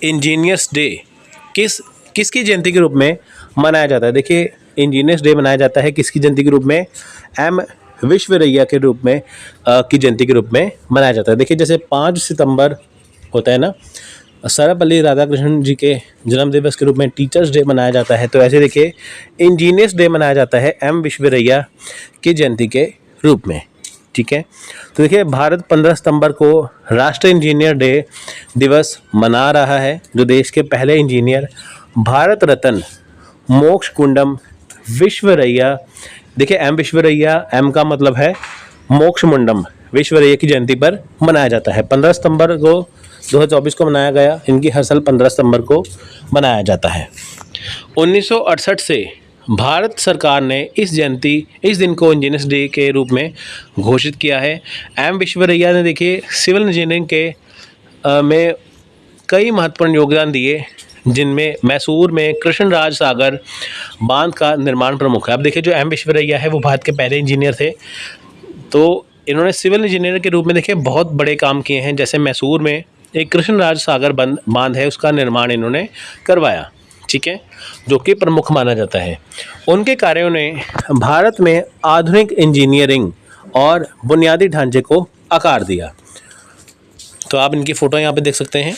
इंजीनियर्स डे किसकी जयंती के रूप में मनाया जाता है? देखिए इंजीनियर्स डे मनाया जाता है किसकी जयंती के रूप में? M विश्वेश्वरैया के रूप में की जयंती के रूप में मनाया जाता है। देखिए जैसे 5 सितंबर होता है ना, सर्वपल्ली राधाकृष्णन जी के जन्म दिवस के रूप में टीचर्स डे मनाया जाता है, तो ऐसे देखिए इंजीनियर्स डे मनाया जाता है एम विश्वेश्वरैया की जयंती के रूप में। ठीक है, तो देखिए भारत 15 सितंबर को राष्ट्रीय इंजीनियर डे दिवस मना रहा है। जो देश के पहले इंजीनियर भारत रत्न मोक्ष गुंडम विश्वेश्वरैया, देखिए एम विश्वेश्वरैया, एम का मतलब है मोक्ष मुंडम विश्वेश्वरैया की जयंती पर मनाया जाता है। 15 सितंबर को 2024 को मनाया गया। इनकी हर साल 15 सितंबर को मनाया जाता है। 1968 से भारत सरकार ने इस दिन को इंजीनियर्स डे के रूप में घोषित किया है। एम विश्वेश्वरैया ने देखिए सिविल इंजीनियरिंग के में कई महत्वपूर्ण योगदान दिए, जिनमें मैसूर में कृष्णराज सागर बांध का निर्माण प्रमुख है। अब देखिए जो एम विश्वेश्वरैया है वो भारत के पहले इंजीनियर थे, तो इन्होंने सिविल इंजीनियर के रूप में देखिए बहुत बड़े काम किए हैं। जैसे मैसूर में एक कृष्णराज सागर बांध है, उसका निर्माण इन्होंने करवाया। ठीक है, जो कि प्रमुख माना जाता है। उनके कार्यों ने भारत में आधुनिक इंजीनियरिंग और बुनियादी ढांचे को आकार दिया। तो आप इनकी फ़ोटो यहाँ पे देख सकते हैं।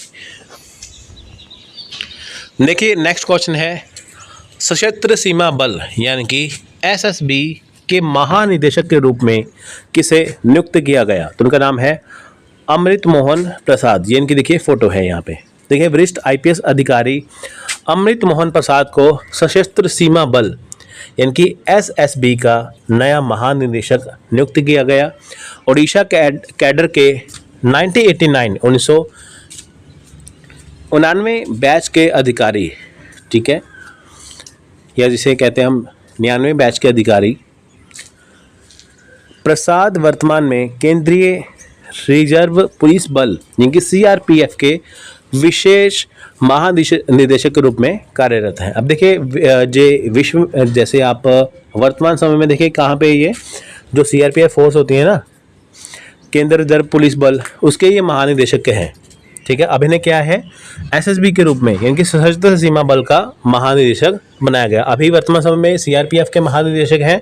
देखिए नेक्स्ट क्वेश्चन है, सशस्त्र सीमा बल यानी कि एसएसबी के महानिदेशक के रूप में किसे नियुक्त किया गया? तो उनका नाम है अमृत मोहन प्रसाद। ये इनकी देखिए फ़ोटो है यहाँ पे। देखिए वरिष्ठ आईपीएस अधिकारी अमृत मोहन प्रसाद को सशस्त्र सीमा बल यानी कि एसएसबी का नया महानिदेशक नियुक्त किया गया। ओडिशा कैडर के 1999 बैच के अधिकारी, ठीक है, या जिसे कहते हैं हम 99 बैच के अधिकारी प्रसाद वर्तमान में केंद्रीय रिजर्व पुलिस बल यानी कि सीआरपीएफ के विशेष महानिदेशक के रूप में कार्यरत हैं। अब देखिए जैसे आप वर्तमान समय में देखिए कहाँ पे ये जो सीआरपीएफ फोर्स होती है ना, केंद्रीय रिजर्व पुलिस बल, उसके ये महानिदेशक के हैं। ठीक है, अब इन्हें क्या है एसएसबी के रूप में यानी कि सशस्त्र सीमा बल का महानिदेशक बनाया गया। अभी वर्तमान समय में सीआरपीएफ के महानिदेशक हैं,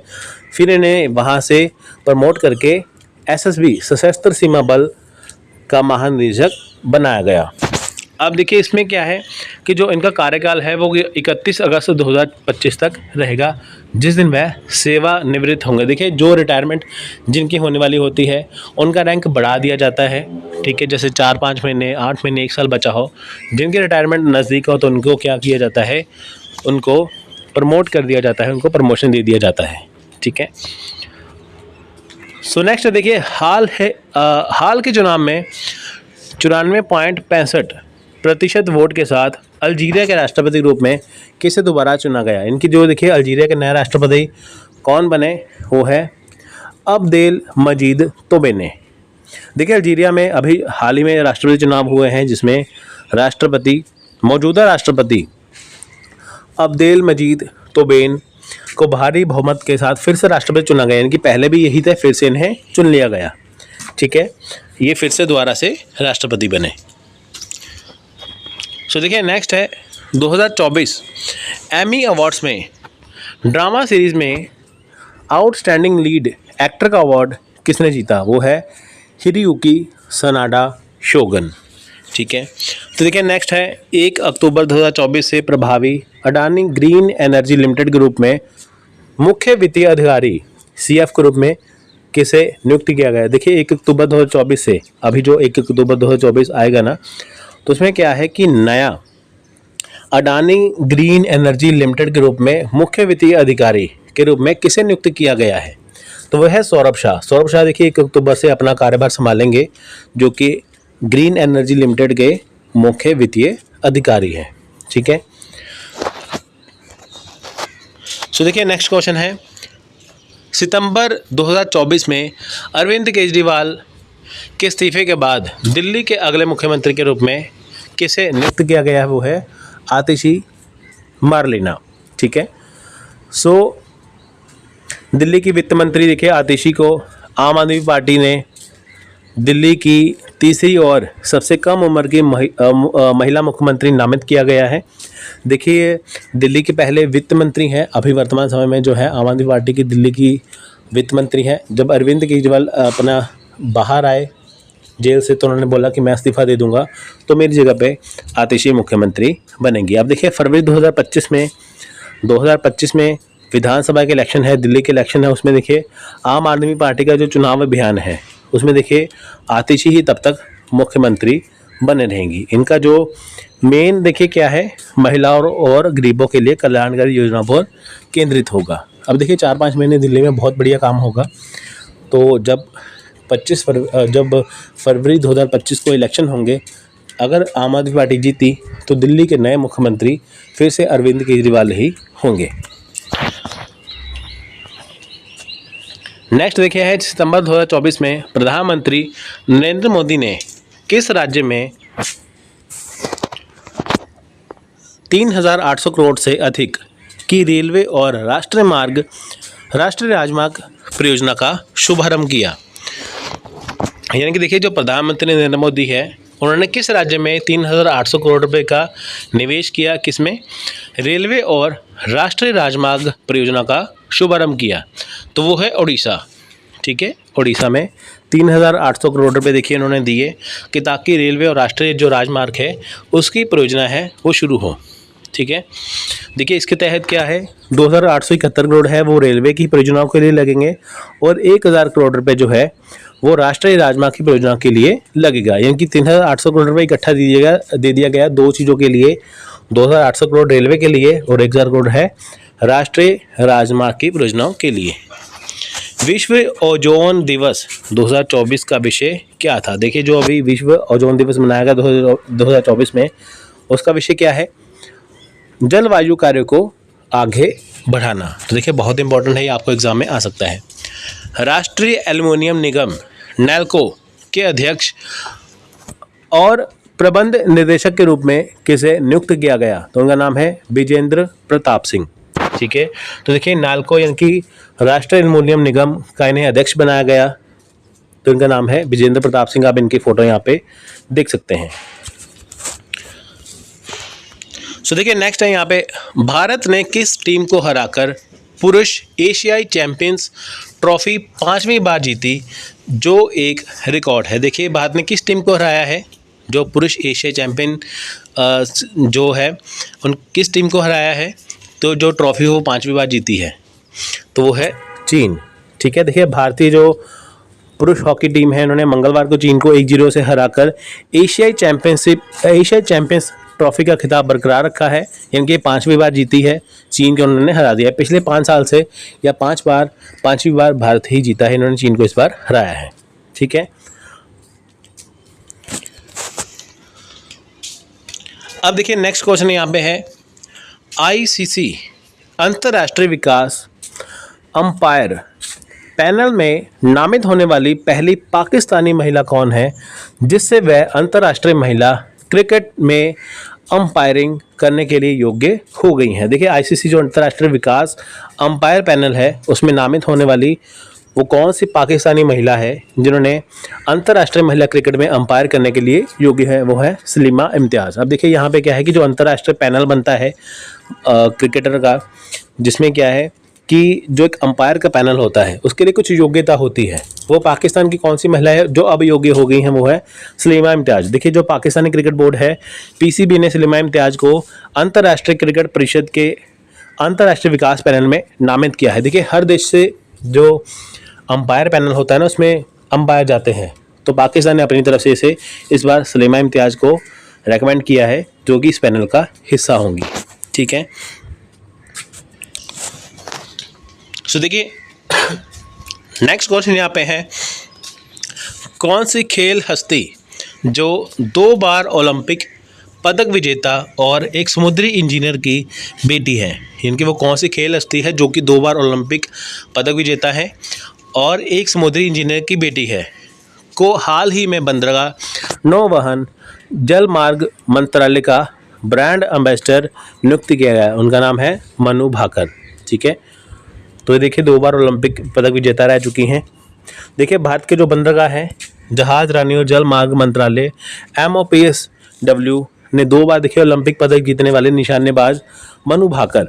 फिर इन्हें वहाँ से प्रमोट करके एसएसबी सशस्त्र सीमा बल का महानिदेशक बनाया गया। अब देखिए इसमें क्या है कि जो इनका कार्यकाल है वो 31 अगस्त 2025 तक रहेगा, जिस दिन वह सेवानिवृत्त होंगे। देखिए जो रिटायरमेंट जिनकी होने वाली होती है उनका रैंक बढ़ा दिया जाता है। ठीक है, जैसे 4-5 महीने, 8 महीने, 1 साल बचा हो, जिनकी रिटायरमेंट नज़दीक हो तो उनको क्या किया जाता है, उनको प्रमोट कर दिया जाता है, उनको प्रमोशन दे दिया जाता है। ठीक है, सो नेक्स्ट देखिए हाल के चुनाव में 94.65% वोट के साथ अल्जीरिया के राष्ट्रपति के रूप में किसे दोबारा चुना गया? इनकी जो देखिए अल्जीरिया के नए राष्ट्रपति कौन बने, वो है अब्देल मजीद तोबेने। देखिए अल्जीरिया में अभी हाल ही में राष्ट्रपति चुनाव हुए हैं, जिसमें मौजूदा राष्ट्रपति अब्देल मजीद तोबेन को भारी बहुमत के साथ फिर से राष्ट्रपति चुना गया। इनकी पहले भी यही थे, फिर से इन्हें चुन लिया गया। ठीक है, ये फिर से दोबारा से राष्ट्रपति बने। सो देखिए नेक्स्ट है 2024 एमी अवार्ड्स में ड्रामा सीरीज़ में आउटस्टैंडिंग लीड एक्टर का अवार्ड किसने जीता? वो है हिरोयुकी सनाडा शोगन। ठीक है, तो देखिए नेक्स्ट है 1 अक्टूबर 2024 से प्रभावी अडानी ग्रीन एनर्जी लिमिटेड के रूप में मुख्य वित्तीय अधिकारी सीएफ के रूप में किसे नियुक्त किया गया? देखिए 1 अक्टूबर 2024 से अभी जो 1 अक्टूबर 2024 आएगा ना, तो उसमें क्या है कि नया अडानी ग्रीन एनर्जी लिमिटेड के रूप में मुख्य वित्तीय अधिकारी के रूप में किसे नियुक्त किया गया है? तो वह है सौरभ शाह। सौरभ शाह देखिए 1 अक्टूबर से अपना कार्यभार संभालेंगे, जो कि ग्रीन एनर्जी लिमिटेड के मुख्य वित्तीय अधिकारी हैं। ठीक है, सो देखिए नेक्स्ट क्वेश्चन है सितंबर 2024 में अरविंद केजरीवाल के इस्तीफे के बाद दिल्ली के अगले मुख्यमंत्री के रूप में किसे नियुक्त किया गया है? वो है आतिशी मार्लेना। ठीक है, सो दिल्ली की वित्त मंत्री देखिए आतिशी को आम आदमी पार्टी ने दिल्ली की तीसरी और सबसे कम उम्र की महिला मुख्यमंत्री नामित किया गया है। देखिए दिल्ली के पहले वित्त मंत्री हैं, अभी वर्तमान समय में जो है आम आदमी पार्टी की दिल्ली की वित्त मंत्री हैं। जब अरविंद केजरीवाल अपना बाहर आए जेल से तो उन्होंने बोला कि मैं इस्तीफा दे दूंगा, तो मेरी जगह पे आतिशी मुख्यमंत्री बनेंगी। अब देखिए फरवरी 2025 में विधानसभा के इलेक्शन है, दिल्ली के इलेक्शन है, उसमें देखिए आम आदमी पार्टी का जो चुनाव अभियान है उसमें देखिए आतिशी ही तब तक मुख्यमंत्री बने रहेंगी। इनका जो मेन देखिए क्या है, महिलाओं और गरीबों के लिए कल्याणकारी योजना पर केंद्रित होगा। अब देखिए 4-5 महीने दिल्ली में बहुत बढ़िया काम होगा। तो जब फरवरी 2025 को इलेक्शन होंगे, अगर आम आदमी पार्टी जीती तो दिल्ली के नए मुख्यमंत्री फिर से अरविंद केजरीवाल ही होंगे। नेक्स्ट देखिए है सितंबर 2024 में प्रधानमंत्री नरेंद्र मोदी ने किस राज्य में 3,800 करोड़ से अधिक की रेलवे और राष्ट्रीय राजमार्ग परियोजना का शुभारंभ किया। यानी कि देखिए जो प्रधानमंत्री नरेंद्र मोदी है उन्होंने किस राज्य में 3,800 करोड़ रुपए का निवेश किया, किसमें, रेलवे और राष्ट्रीय राजमार्ग परियोजना का शुभारंभ किया, तो वो है उड़ीसा। ठीक है, उड़ीसा में 3,800 करोड़ रुपए देखिए उन्होंने दिए कि ताकि रेलवे और राष्ट्रीय जो राजमार्ग है उसकी परियोजना है वो शुरू हो। ठीक है, देखिए इसके तहत क्या है, 2,871 करोड़ है वो रेलवे की परियोजनाओं के लिए लगेंगे और 1,000 करोड़ रुपए जो है वो राष्ट्रीय राजमार्ग की परियोजना के लिए लगेगा। यानी कि 3,800 करोड़ रुपए इकट्ठा दे दिया गया दो चीज़ों के लिए, 2,800 करोड़ रेलवे के लिए और 1,000 करोड़ है राष्ट्रीय राजमार्ग की परियोजनाओं के लिए। विश्व ओजोन दिवस 2024 का विषय क्या था? देखिए जो अभी विश्व ओजोन दिवस मनाया गया 2024 में, उसका विषय क्या है, जलवायु कार्य को आगे बढ़ाना। तो देखिए बहुत इंपॉर्टेंट है, ये आपको एग्जाम में आ सकता है। राष्ट्रीय एल्युमिनियम निगम नेल्को के अध्यक्ष और प्रबंध निदेशक के रूप में किसे नियुक्त किया गया? तो उनका नाम है विजेंद्र प्रताप सिंह। ठीक है, तो देखिए नाल्को यानी कि राष्ट्रीय एल्युमिनियम निगम का इन्हें अध्यक्ष बनाया गया, तो इनका नाम है विजेंद्र प्रताप सिंह। आप इनकी फोटो यहाँ पे देख सकते हैं। सो देखिए नेक्स्ट है यहाँ पे, भारत ने किस टीम को हराकर पुरुष एशियाई चैंपियंस ट्रॉफी 5वीं बार जीती, जो एक रिकॉर्ड है। देखिए भारत ने किस टीम को हराया है, जो पुरुष एशियाई चैंपियन जो है उन किस टीम को हराया है, तो जो ट्रॉफी वो 5वीं बार जीती है, तो वो है चीन। ठीक है, देखिए भारतीय जो पुरुष हॉकी टीम है उन्होंने मंगलवार को चीन को 1-0 से हराकर एशियाई चैंपियंस ट्रॉफी का खिताब बरकरार रखा है। यानी कि 5वीं बार जीती है, चीन को उन्होंने हरा दिया है। पिछले 5 साल से या 5वीं बार भारत ही जीता है, इन्होंने चीन को इस बार हराया है। ठीक है, अब देखिए नेक्स्ट क्वेश्चन यहाँ पे है, आईसीसी अंतर्राष्ट्रीय विकास अंपायर पैनल में नामित होने वाली पहली पाकिस्तानी महिला कौन है, जिससे वह अंतर्राष्ट्रीय महिला क्रिकेट में अंपायरिंग करने के लिए योग्य हो गई हैं? देखिए आईसीसी जो अंतर्राष्ट्रीय विकास अंपायर पैनल है उसमें नामित होने वाली वो कौन सी पाकिस्तानी महिला है जिन्होंने अंतर्राष्ट्रीय महिला क्रिकेट में अंपायर करने के लिए योग्य है, वो है सलीमा इम्तियाज़। अब देखिए यहाँ पे क्या है कि जो अंतर्राष्ट्रीय पैनल बनता है क्रिकेटर का, जिसमें क्या है कि जो एक अंपायर का पैनल होता है उसके लिए कुछ योग्यता होती है। वो पाकिस्तान की कौन सी महिला है जो अब योग्य हो गई हैं, वो है सलीमा इम्तियाज़। देखिए जो पाकिस्तानी क्रिकेट बोर्ड है पीसीबी ने सलीमा इम्तियाज़ को अंतर्राष्ट्रीय क्रिकेट परिषद के अंतर्राष्ट्रीय विकास पैनल में नामित किया है। देखिए हर देश से जो अंपायर पैनल होता है ना उसमें अंपायर जाते हैं, तो पाकिस्तान ने अपनी तरफ से इसे इस बार सलीमा इम्तियाज़ को रेकमेंड किया है जो कि इस पैनल का हिस्सा होंगी। ठीक है, सो देखिए नेक्स्ट क्वेश्चन यहाँ पे है, कौन सी खेल हस्ती जो 2 बार ओलंपिक पदक विजेता और एक समुद्री इंजीनियर की बेटी है? इनकी वो कौन सी खेल हस्ती है जो कि 2 बार ओलंपिक पदक विजेता है और एक समुद्री इंजीनियर की बेटी है, को हाल ही में बंदरगाह नौवहन जल मार्ग मंत्रालय का ब्रांड एम्बेसडर नियुक्त किया गया? उनका नाम है मनु भाकर। ठीक है, तो ये देखिए 2 बार ओलंपिक पदक विजेता रह चुकी हैं। देखिए भारत के जो बंदरगाह हैं जहाज रानी और जल मार्ग मंत्रालय MOPSW ने 2 बार देखिए ओलंपिक पदक जीतने वाले निशानेबाज मनु भाकर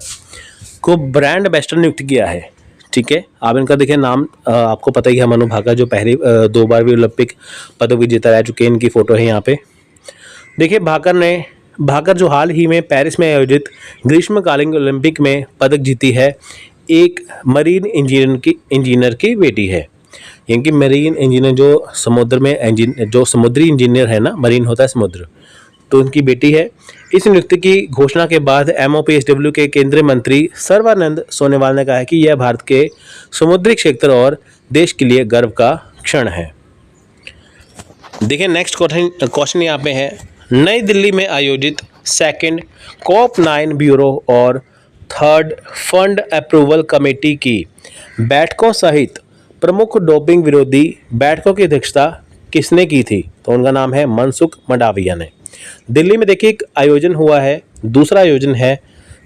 को ब्रांड एम्बेसडर नियुक्त किया है। ठीक है। आप इनका देखिए नाम आपको पता ही है, मनु भाकर जो पहले 2 बार भी ओलंपिक पदक विजेता रह चुके हैं, इनकी फ़ोटो है यहाँ पे। देखिए भाकर जो हाल ही में पेरिस में आयोजित ग्रीष्मकालीन ओलंपिक में पदक जीती है, एक मरीन इंजीनियर की बेटी है। इनकी मरीन इंजीनियर जो समुद्र में जो समुद्री इंजीनियर है ना, मरीन होता है समुद्र, तो उनकी बेटी है। इस नियुक्ति की घोषणा के बाद MOPSW के केंद्रीय मंत्री सर्बानंद सोनोवाल ने कहा है कि यह भारत के समुद्री क्षेत्र और देश के लिए गर्व का क्षण है। देखिए नेक्स्ट क्वेश्चन यहाँ पे है, नई दिल्ली में आयोजित 2nd COP9 ब्यूरो और 3rd फंड अप्रूवल कमेटी की बैठकों सहित प्रमुख डोपिंग विरोधी बैठकों की अध्यक्षता किसने की थी? तो उनका नाम है मनसुख मंडाविया ने। दिल्ली में देखिए एक आयोजन हुआ है, दूसरा आयोजन है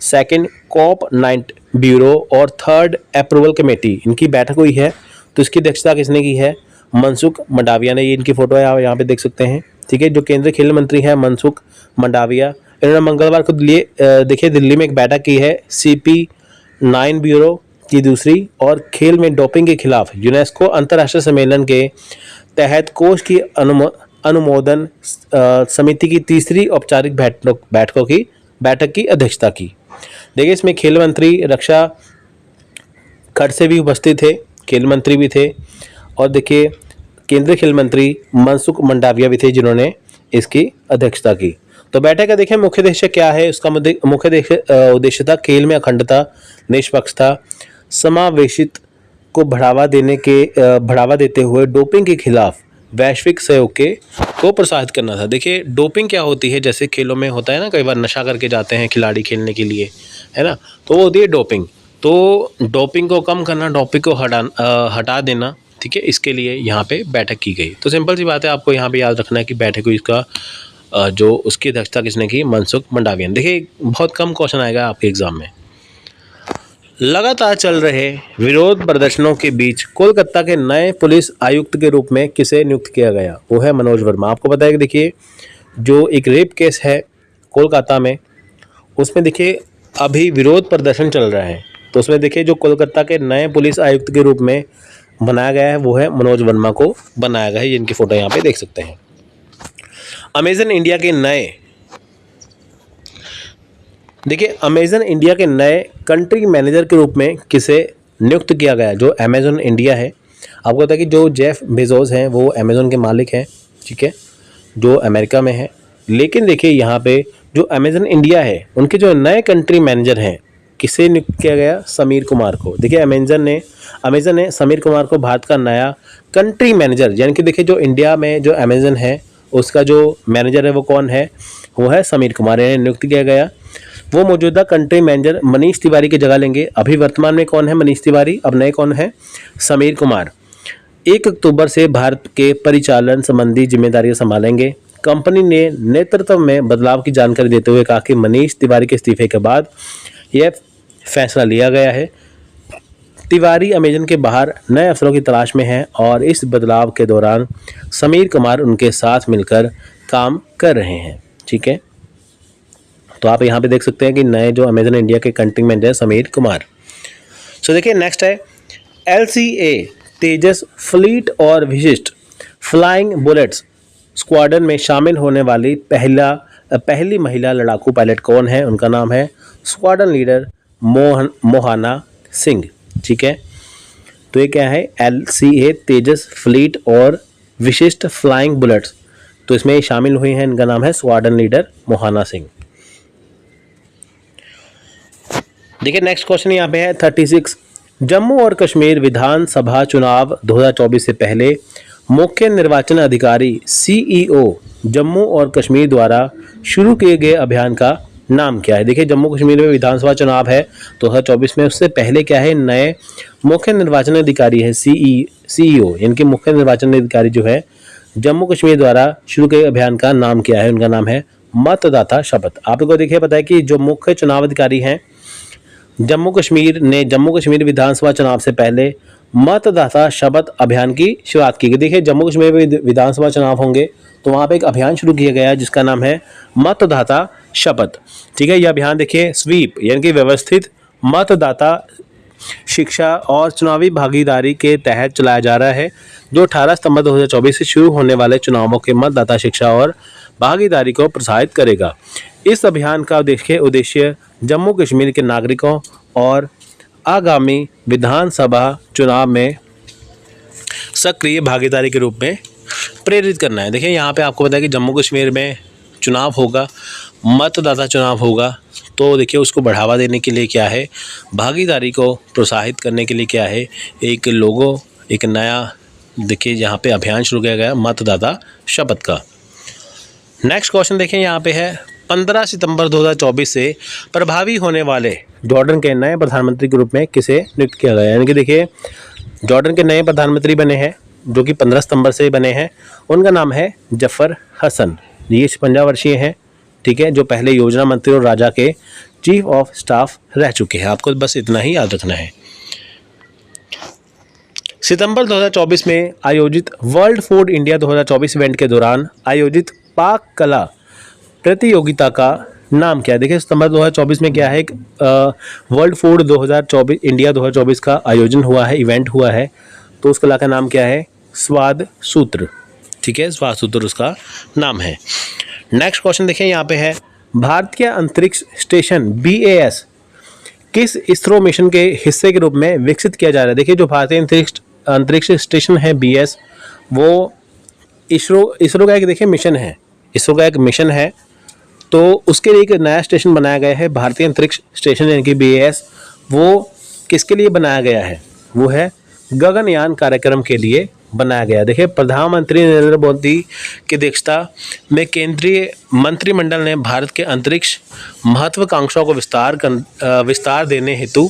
2nd COP9 ब्यूरो और 3rd अप्रूवल कमेटी, इनकी बैठक हुई है। तो इसकी अध्यक्षता किसने की है? मनसुख मंडाविया ने। ये इनकी फोटो है, आप यहाँ पे देख सकते हैं। ठीक है, जो केंद्रीय खेल मंत्री हैं मनसुख मंडाविया, इन्होंने मंगलवार को देखिए दिल्ली में एक बैठक की है CP9 ब्यूरो की दूसरी और खेल में डोपिंग के खिलाफ यूनेस्को अंतर्राष्ट्रीय सम्मेलन के तहत कोष की अनुमोदन समिति की तीसरी औपचारिक बैठक की अध्यक्षता की। देखिए इसमें खेल मंत्री रक्षा खड़से भी उपस्थित थे, खेल मंत्री भी थे, और देखिए केंद्रीय खेल मंत्री मनसुख मंडाविया भी थे जिन्होंने इसकी अध्यक्षता की। तो बैठक का देखिए मुख्य उद्देश्य क्या है? उसका मुख्य उद्देश्य था खेल में अखंडता, निष्पक्षता, समावेशित को बढ़ावा देते हुए डोपिंग के खिलाफ वैश्विक सहयोग को प्रोत्साहित करना था। देखिए डोपिंग क्या होती है, जैसे खेलों में होता है ना, कई बार नशा करके जाते हैं खिलाड़ी खेलने के लिए, है ना, तो वो होती है डोपिंग। तो डोपिंग को कम करना, डोपिंग को हटा देना, ठीक है, इसके लिए यहाँ पे बैठक की गई। तो सिंपल सी बात है, आपको यहाँ पे याद रखना है कि बैठक हुई, इसका जो उसकी अध्यक्षता किसने की? मनसुख मंडाविया ने। देखिए बहुत कम क्वेश्चन आएगा आपके एग्जाम में। लगातार चल रहे विरोध प्रदर्शनों के बीच कोलकाता के नए पुलिस आयुक्त के रूप में किसे नियुक्त किया गया? वो है मनोज वर्मा। आपको पता है कि देखिए जो एक रेप केस है कोलकाता में, उसमें देखिए अभी विरोध प्रदर्शन चल रहा है, तो उसमें देखिए जो कोलकाता के नए पुलिस आयुक्त के रूप में बनाया गया है वो है मनोज वर्मा को बनाया गया है। ये इनकी फोटो यहाँ पे देख सकते हैं। अमेजन इंडिया के नए कंट्री मैनेजर के रूप में किसे नियुक्त किया गया? जो अमेजन इंडिया है, आपको पता है कि जो जेफ बेजोस हैं वो अमेजन के मालिक हैं, ठीक है, जो अमेरिका में है। लेकिन देखिए यहाँ पे जो अमेजन इंडिया है उनके जो नए कंट्री मैनेजर हैं, किसे नियुक्त किया गया? समीर कुमार को। देखिए अमेजन ने समीर कुमार को भारत का नया कंट्री मैनेजर, यानी कि देखिए जो इंडिया में जो अमेजन है उसका जो मैनेजर है वो कौन है? वो है समीर कुमार, यानी नियुक्त किया गया। वो मौजूदा कंट्री मैनेजर मनीष तिवारी की जगह लेंगे। अभी वर्तमान में कौन है? मनीष तिवारी। अब नए कौन है? समीर कुमार। 1 अक्टूबर से भारत के परिचालन संबंधी जिम्मेदारियां संभालेंगे। कंपनी ने नेतृत्व में बदलाव की जानकारी देते हुए कहा कि मनीष तिवारी के इस्तीफे के बाद यह फैसला लिया गया है। तिवारी अमेजन के बाहर नए अवसरों की तलाश में हैं और इस बदलाव के दौरान समीर कुमार उनके साथ मिलकर काम कर रहे हैं, ठीक है। तो आप यहाँ पे देख सकते हैं कि नए जो अमेजन इंडिया के कंट्री मैनेजर समीर कुमार। सो देखिए नेक्स्ट है LCA तेजस फ्लीट और विशिष्ट फ्लाइंग बुलेट्स स्क्वाड्रन में शामिल होने वाली पहली महिला लड़ाकू पायलट कौन है? उनका नाम है स्क्वाड्रन लीडर मोहना सिंह, ठीक है। तो ये क्या है? LCA तेजस फ्लीट और विशिष्ट फ्लाइंग बुलेट्स, तो इसमें शामिल हुई हैं, इनका नाम है स्क्वाड्रन लीडर मोहना सिंह। देखिए नेक्स्ट क्वेश्चन यहाँ पे है 36। जम्मू और कश्मीर विधानसभा चुनाव 2024 से पहले मुख्य निर्वाचन अधिकारी CEO जम्मू और कश्मीर द्वारा शुरू किए गए अभियान का नाम क्या है? देखिए जम्मू कश्मीर में विधानसभा चुनाव है 2024 में, उससे पहले क्या है? नए मुख्य निर्वाचन अधिकारी है CEO, इनके मुख्य निर्वाचन अधिकारी जो है जम्मू कश्मीर द्वारा शुरू किए अभियान का नाम क्या है? उनका नाम है मतदाता शपथ। आपको देखिए पता है कि जो मुख्य चुनाव अधिकारी हैं जम्मू कश्मीर विधानसभा चुनाव से पहले मतदाता शपथ अभियान की शुरुआत की गई। देखिए जम्मू कश्मीर में विधानसभा चुनाव होंगे तो वहाँ पे एक अभियान शुरू किया गया है जिसका नाम है मतदाता शपथ, ठीक है। यह अभियान देखिए स्वीप यानी कि व्यवस्थित मतदाता शिक्षा और चुनावी भागीदारी के तहत चलाया जा रहा है, जो 18 सितंबर 2024 से शुरू होने वाले चुनावों के मतदाता शिक्षा और भागीदारी को प्रोत्साहित करेगा। इस अभियान का उद्देश्य जम्मू कश्मीर के नागरिकों और आगामी विधानसभा चुनाव में सक्रिय भागीदारी के रूप में प्रेरित करना है। देखिए यहाँ पे आपको पता है कि जम्मू कश्मीर में चुनाव होगा, मतदाता चुनाव होगा, तो देखिए उसको बढ़ावा देने के लिए क्या है, भागीदारी को प्रोत्साहित करने के लिए क्या है, एक लोगो, एक नया देखिए यहाँ पे अभियान शुरू किया गया मतदाता शपथ का। नेक्स्ट क्वेश्चन देखें यहाँ पे है 15 सितंबर 2024 से प्रभावी होने वाले जॉर्डन के नए प्रधानमंत्री के रूप में किसे नियुक्त किया गया। यानी कि देखिए जॉर्डन के नए प्रधानमंत्री बने हैं जो कि 15 सितंबर से बने हैं, उनका नाम है जफर हसन। ये 56 वर्षीय हैं, ठीक है, जो पहले योजना मंत्री और राजा के चीफ ऑफ स्टाफ रह चुके हैं। आपको बस इतना ही याद रखना है। सितंबर 2024 में आयोजित वर्ल्ड फूड इंडिया 2024 इवेंट के दौरान आयोजित पाक कला प्रतियोगिता का नाम क्या है। देखिए सितंबर 2024 में क्या है, एक वर्ल्ड फूड 2024 इंडिया 2024 का आयोजन हुआ है, इवेंट हुआ है, तो उस कला का नाम क्या है, स्वाद सूत्र, ठीक है, स्वाद सूत्र उसका नाम है। नेक्स्ट क्वेश्चन देखिए यहाँ पे है भारतीय अंतरिक्ष स्टेशन BAS किस इसरो मिशन के हिस्से के रूप में विकसित किया जा रहा है। देखिए जो भारतीय अंतरिक्ष स्टेशन है BAS, वो इसरो का एक देखिए मिशन है, इसरो का एक मिशन है, तो उसके लिए एक नया स्टेशन बनाया गया है भारतीय अंतरिक्ष स्टेशन यानी कि BAS। वो किसके लिए बनाया गया है, वो है गगनयान कार्यक्रम के लिए बनाया गया। देखिए प्रधानमंत्री नरेंद्र मोदी की अध्यक्षता में केंद्रीय मंत्रिमंडल ने भारत के अंतरिक्ष महत्वाकांक्षाओं को विस्तार देने हेतु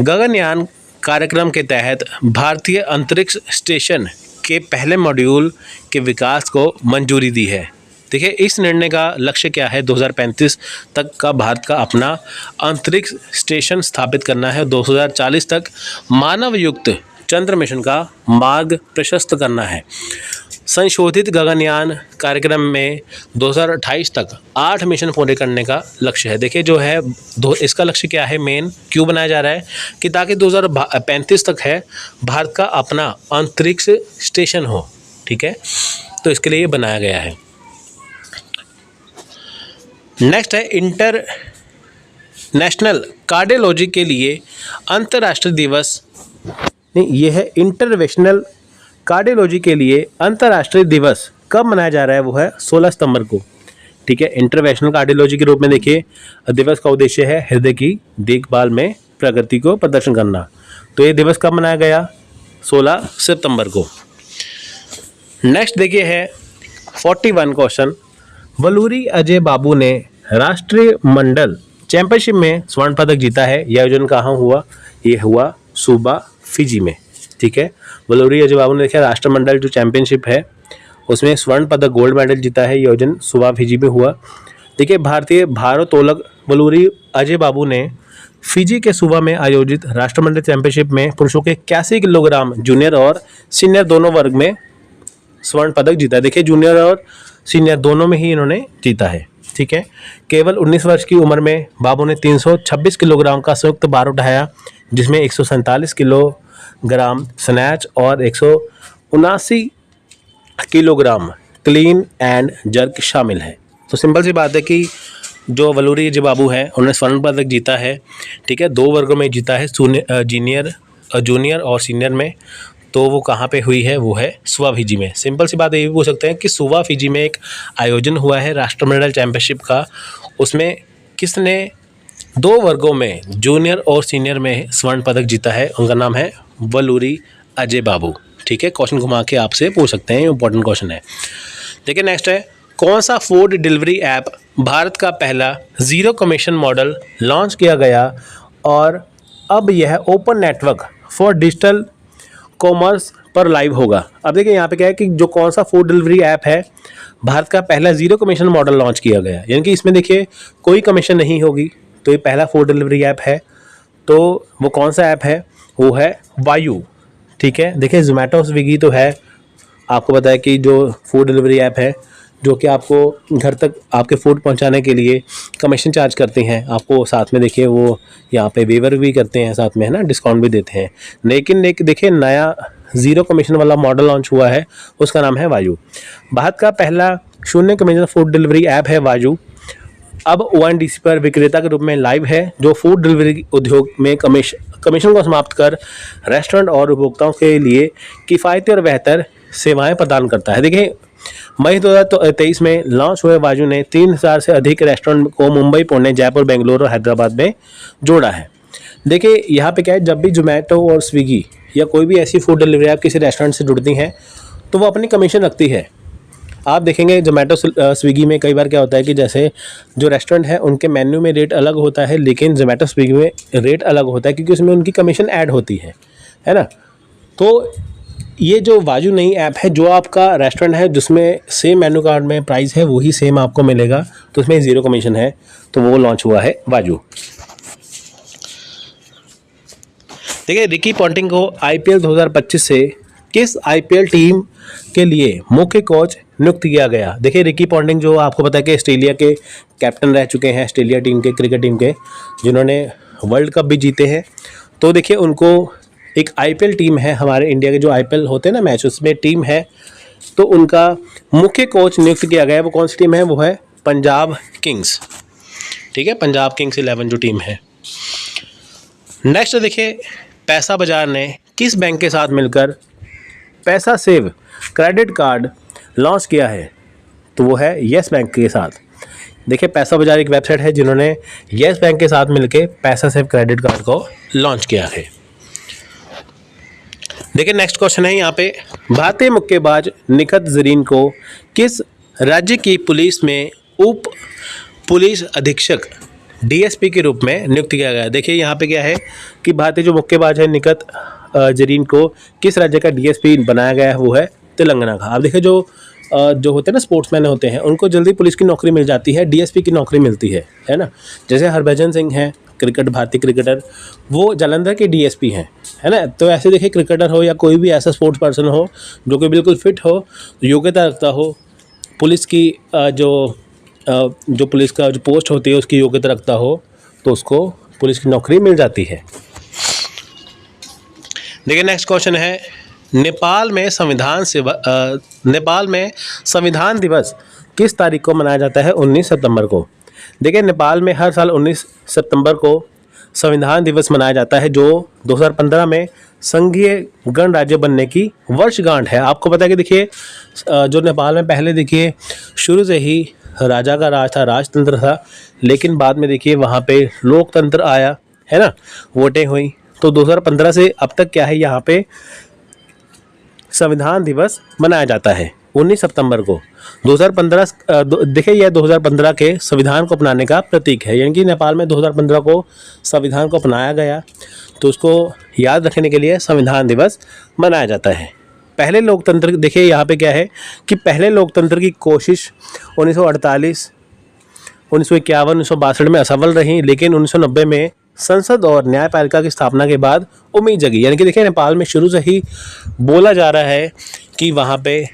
गगनयान कार्यक्रम के तहत भारतीय अंतरिक्ष स्टेशन के पहले मॉड्यूल के विकास को मंजूरी दी है। देखिए इस निर्णय का लक्ष्य क्या है, 2035 तक का भारत का अपना अंतरिक्ष स्टेशन स्थापित करना है, 2040 तक मानव युक्त चंद्र मिशन का मार्ग प्रशस्त करना है। संशोधित गगनयान कार्यक्रम में 2028 तक 8 मिशन पूरे करने का लक्ष्य है। देखिए जो है इसका लक्ष्य क्या है, मेन क्यों बनाया जा रहा है कि ताकि 2035 तक है भारत का अपना अंतरिक्ष स्टेशन हो, ठीक है, तो इसके लिए बनाया गया है। नेक्स्ट है इंटरनेशनल कार्डियोलॉजी के लिए अंतर्राष्ट्रीय दिवस, ये है इंटरनेशनल कार्डियोलॉजी के लिए अंतर्राष्ट्रीय दिवस कब मनाया जा रहा है, वो है 16 सितंबर को, ठीक है। इंटरनेशनल कार्डियोलॉजी के रूप में देखिए दिवस का उद्देश्य है हृदय की देखभाल में प्रगति को प्रदर्शन करना, तो ये दिवस कब मनाया गया, 16 सितंबर को। नेक्स्ट देखिए है 41 क्वेश्चन, वलूरी अजय बाबू ने राष्ट्रीय मंडल चैंपियनशिप में स्वर्ण पदक जीता है। यह आयोजन कहाँ हुआ, ये हुआ सूबा फिजी में, ठीक है। वलूरी अजय बाबू ने देखिए राष्ट्रमंडल जो चैंपियनशिप है उसमें स्वर्ण पदक गोल्ड मेडल जीता है। ये आयोजन सूबा फिजी में हुआ। देखिए भारतीय भारोत्तोलक वलूरी अजय बाबू ने फिजी के सूबा में आयोजित राष्ट्रमंडल चैंपियनशिप में पुरुषों के 81 किलोग्राम जूनियर और सीनियर दोनों वर्ग में स्वर्ण पदक जीता। देखिए जूनियर और सीनियर दोनों में ही इन्होंने जीता है, ठीक है। केवल 19 वर्ष की उम्र में बाबू ने 326 किलोग्राम का संयुक्त भार उठाया, जिसमें 147 किलोग्राम स्नैच और 179 किलोग्राम क्लीन एंड जर्क शामिल है। तो सिंपल सी बात है कि जो वलूरी अजय बाबू है उन्होंने स्वर्ण पदक जीता है, ठीक है, 2 वर्गों में जीता है, जूनियर और सीनियर में। तो वो कहाँ पे हुई है, वो है सूबा फिजी में। सिंपल सी बात ये भी पूछ सकते हैं कि सूबा फिजी में एक आयोजन हुआ है राष्ट्रमंडल चैंपियनशिप का, उसमें किसने 2 वर्गों में जूनियर और सीनियर में स्वर्ण पदक जीता है, उनका नाम है वलूरी अजय बाबू, ठीक है। क्वेश्चन घुमा के आपसे पूछ सकते हैं, इंपॉर्टेंट क्वेश्चन है। देखिए नेक्स्ट है कौन सा फूड डिलीवरी ऐप भारत का पहला जीरो कमीशन मॉडल लॉन्च किया गया और अब यह open network for digital commerce पर लाइव होगा। अब देखिए यहाँ पे क्या है कि जो कौन सा फूड डिलीवरी ऐप है भारत का पहला जीरो कमीशन मॉडल लॉन्च किया गया, यानी कि इसमें देखिए कोई कमीशन नहीं होगी, तो ये पहला फूड डिलीवरी ऐप है। तो वो कौन सा ऐप है, वो है वायु, ठीक है। देखिए जोमेटो स्विगी तो है, आपको पता है कि जो फूड डिलीवरी ऐप है जो कि आपको घर तक आपके फूड पहुंचाने के लिए कमीशन चार्ज करती हैं। आपको साथ में देखिए वो यहाँ पे वेवर भी करते हैं, साथ में है ना, डिस्काउंट भी देते हैं। लेकिन एक देखिए नया ज़ीरो कमीशन वाला मॉडल लॉन्च हुआ है, उसका नाम है वायु। भारत का पहला शून्य कमीशन फूड डिलीवरी ऐप है वायु। अब ओएनडीसी पर विक्रेता के रूप में लाइव है, जो फूड डिलीवरी उद्योग में कमीशन को समाप्त कर रेस्टोरेंट और उपभोक्ताओं के लिए किफ़ायती और बेहतर सेवाएं प्रदान करता है। देखिए मई 2023 में लॉन्च हुए वायु ने 3000 से अधिक रेस्टोरेंट को मुंबई, पुणे, जयपुर, बेंगलुरु और हैदराबाद में जोड़ा है। देखिए यहाँ पे क्या है, जब भी जोमेटो और स्विगी या कोई भी ऐसी फूड डिलीवरी ऐप किसी रेस्टोरेंट से जुड़ती हैं तो वो अपनी कमीशन रखती है। आप देखेंगे जोमेटो स्विगी में कई बार क्या होता है कि जैसे जो रेस्टोरेंट है उनके मेन्यू में रेट अलग होता है, लेकिन जोमेटो स्विगी में रेट अलग होता है क्योंकि उसमें उनकी कमीशन ऐड होती है ना। तो ये जो वायु नई ऐप है, जो आपका रेस्टोरेंट है जिसमें सेम मेन्यू कार्ड में प्राइस है वही सेम आपको मिलेगा, तो उसमें ज़ीरो कमीशन है, तो वो लॉन्च हुआ है वायु। देखिए रिकी पॉन्टिंग को आईपीएल 2025 से किस आईपीएल टीम के लिए मुख्य कोच नियुक्त किया गया। देखिए रिकी पॉन्टिंग जो आपको पता है कि ऑस्ट्रेलिया के कैप्टन रह चुके हैं, ऑस्ट्रेलिया टीम के, क्रिकेट टीम के, जिन्होंने वर्ल्ड कप भी जीते हैं। तो देखिए उनको एक आईपीएल टीम है, हमारे इंडिया के जो आईपीएल होते हैं ना मैच, उसमें टीम है, तो उनका मुख्य कोच नियुक्त किया गया है। वो कौन सी टीम है? वो है पंजाब किंग्स। ठीक है, पंजाब किंग्स 11 जो टीम है। नेक्स्ट देखिए पैसा बाजार ने किस बैंक के साथ मिलकर पैसा सेव क्रेडिट कार्ड लॉन्च किया है? तो वो है येस बैंक के साथ। देखिए पैसा बाजार एक वेबसाइट है जिन्होंने येस बैंक के साथ मिलकर पैसा सेव क्रेडिट कार्ड को लॉन्च किया है। देखिए नेक्स्ट क्वेश्चन है यहाँ पे, भारतीय मुक्केबाज निखत जरीन को किस राज्य की पुलिस में उप पुलिस अधीक्षक डीएसपी के रूप में नियुक्त किया गया? देखिए यहाँ पे क्या है कि भारतीय जो मुक्केबाज है निखत जरीन को किस राज्य का डीएसपी बनाया गया है? वो है तेलंगाना का। आप देखिए जो होते हैं ना स्पोर्ट्समैन होते हैं, उनको जल्दी पुलिस की नौकरी मिल जाती है, डीएसपी की नौकरी मिलती है ना। जैसे हरभजन सिंह हैं भारतीय क्रिकेटर, वो जालंधर के डीएसपी हैं, है ना। तो ऐसे देखिए क्रिकेटर हो या कोई भी ऐसा स्पोर्ट्स पर्सन हो जो कि बिल्कुल फिट हो, योग्यता रखता हो, पुलिस की जो पुलिस का जो पोस्ट होती है उसकी योग्यता रखता हो, तो उसको पुलिस की नौकरी मिल जाती है। देखिए नेक्स्ट क्वेश्चन है, नेपाल में संविधान दिवस किस तारीख को मनाया जाता है? 19 सितंबर को। देखिए नेपाल में हर साल 19 सितंबर को संविधान दिवस मनाया जाता है, जो 2015 में संघीय गणराज्य बनने की वर्षगांठ है। आपको पता है कि देखिए जो नेपाल में पहले देखिए शुरू से ही राजा का राज था, राजतंत्र था, लेकिन बाद में देखिए वहाँ पे लोकतंत्र आया, है ना, वोटें हुई। तो 2015 से अब तक क्या है, यहाँ पे संविधान दिवस मनाया जाता है 19 सितंबर को। 2015 देखिए यह 2015 के संविधान को अपनाने का प्रतीक है, यानी कि नेपाल में 2015 को संविधान को अपनाया गया, तो उसको याद रखने के लिए संविधान दिवस मनाया जाता है। पहले लोकतंत्र, देखिए यहाँ पे क्या है कि पहले लोकतंत्र की कोशिश 1948, 1951, 1962 में असफल रही, लेकिन 1990 में संसद और न्यायपालिका की स्थापना के बाद उम्मीद जगी। यानी कि देखिए नेपाल में शुरू से ही बोला जा रहा है कि वहाँ पे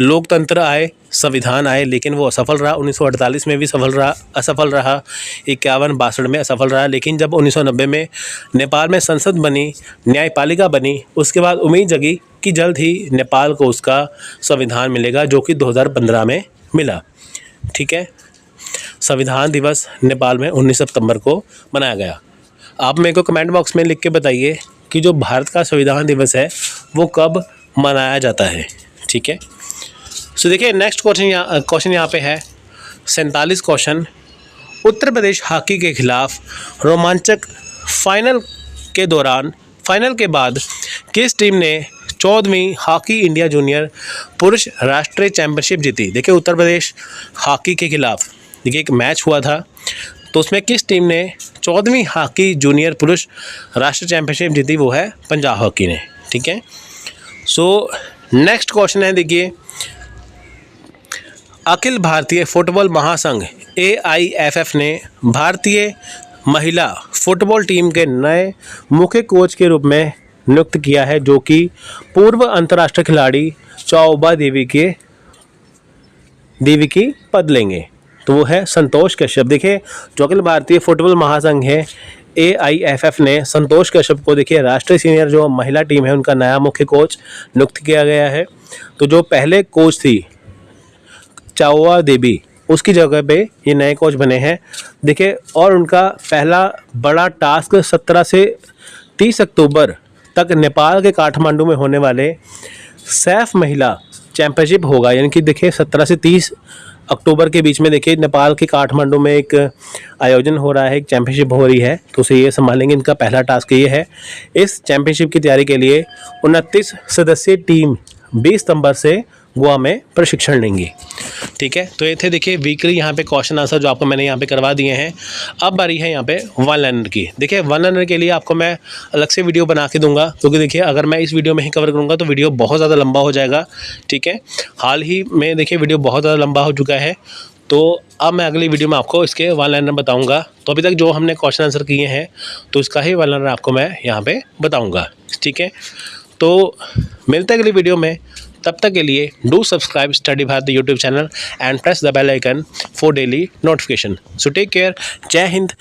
लोकतंत्र आए, संविधान आए, लेकिन वो असफल रहा। 1948 में भी असफल रहा, 51, 62 में असफल रहा, लेकिन जब 1990 में नेपाल में संसद बनी, न्यायपालिका बनी, उसके बाद उम्मीद जगी कि जल्द ही नेपाल को उसका संविधान मिलेगा, जो कि 2015 में मिला। ठीक है, संविधान दिवस नेपाल में 19 सितंबर को मनाया गया। आप मेरे को कमेंट बॉक्स में लिख के बताइए कि जो भारत का संविधान दिवस है वो कब मनाया जाता है। ठीक है, सो देखिए नेक्स्ट क्वेश्चन यहाँ पे है 47 क्वेश्चन, उत्तर प्रदेश हॉकी के खिलाफ रोमांचक फाइनल के बाद किस टीम ने 14वीं हॉकी इंडिया जूनियर पुरुष राष्ट्रीय चैंपियनशिप जीती? देखिए उत्तर प्रदेश हॉकी के खिलाफ देखिए एक मैच हुआ था, तो उसमें किस टीम ने 14वीं हॉकी जूनियर पुरुष राष्ट्रीय चैंपियनशिप जीती? वो है पंजाब हॉकी ने। ठीक है, सो नेक्स्ट क्वेश्चन है, देखिए अखिल भारतीय फुटबॉल महासंघ AIFF ने भारतीय महिला फुटबॉल टीम के नए मुख्य कोच के रूप में नियुक्त किया है, जो कि पूर्व अंतर्राष्ट्रीय खिलाड़ी चौबा देवी के की पद लेंगे। तो वो है संतोष कश्यप। देखिए जो अखिल भारतीय फुटबॉल महासंघ है AIFF ने संतोष कश्यप को देखिए राष्ट्रीय सीनियर जो महिला टीम है उनका नया मुख्य कोच नियुक्त किया गया है। तो जो पहले कोच थी चाओआ देवी, उसकी जगह पे ये नए कोच बने हैं। देखिए और उनका पहला बड़ा टास्क 17 से 30 अक्टूबर तक नेपाल के काठमांडू में होने वाले सैफ महिला चैंपियनशिप होगा। यानी कि देखिए 17 से 30 अक्टूबर के बीच में देखिए नेपाल के काठमांडू में एक आयोजन हो रहा है, एक चैंपियनशिप हो रही है, तो उसे ये संभालेंगे। इनका पहला टास्क ये है। इस चैंपियनशिप की तैयारी के लिए 29 सदस्यीय टीम 20 सितंबर से गोवा में प्रशिक्षण लेंगी। ठीक है, तो ये थे देखिए वीकली यहाँ पे क्वेश्चन आंसर जो आपको मैंने यहाँ पे करवा दिए हैं। अब बारी है यहाँ पे वन लाइनर की। देखिए वन लाइनर के लिए आपको मैं अलग से वीडियो बना के दूंगा, क्योंकि देखिए अगर मैं इस वीडियो में ही कवर करूँगा तो वीडियो बहुत ज़्यादा लंबा हो जाएगा। ठीक है, हाल ही में देखिए वीडियो बहुत ज़्यादा लंबा हो चुका है, तो अब मैं अगली वीडियो में आपको इसके वन लाइनर बताऊँगा। तो अभी तक जो हमने क्वेश्चन आंसर किए हैं तो इसका ही वन लाइनर आपको मैं यहाँ पर बताऊँगा। ठीक है, तो मिलते हैं अगली वीडियो में। तब तक के लिए do subscribe study Bharat YouTube channel and press the bell icon for daily notification. So take care. जय हिंद।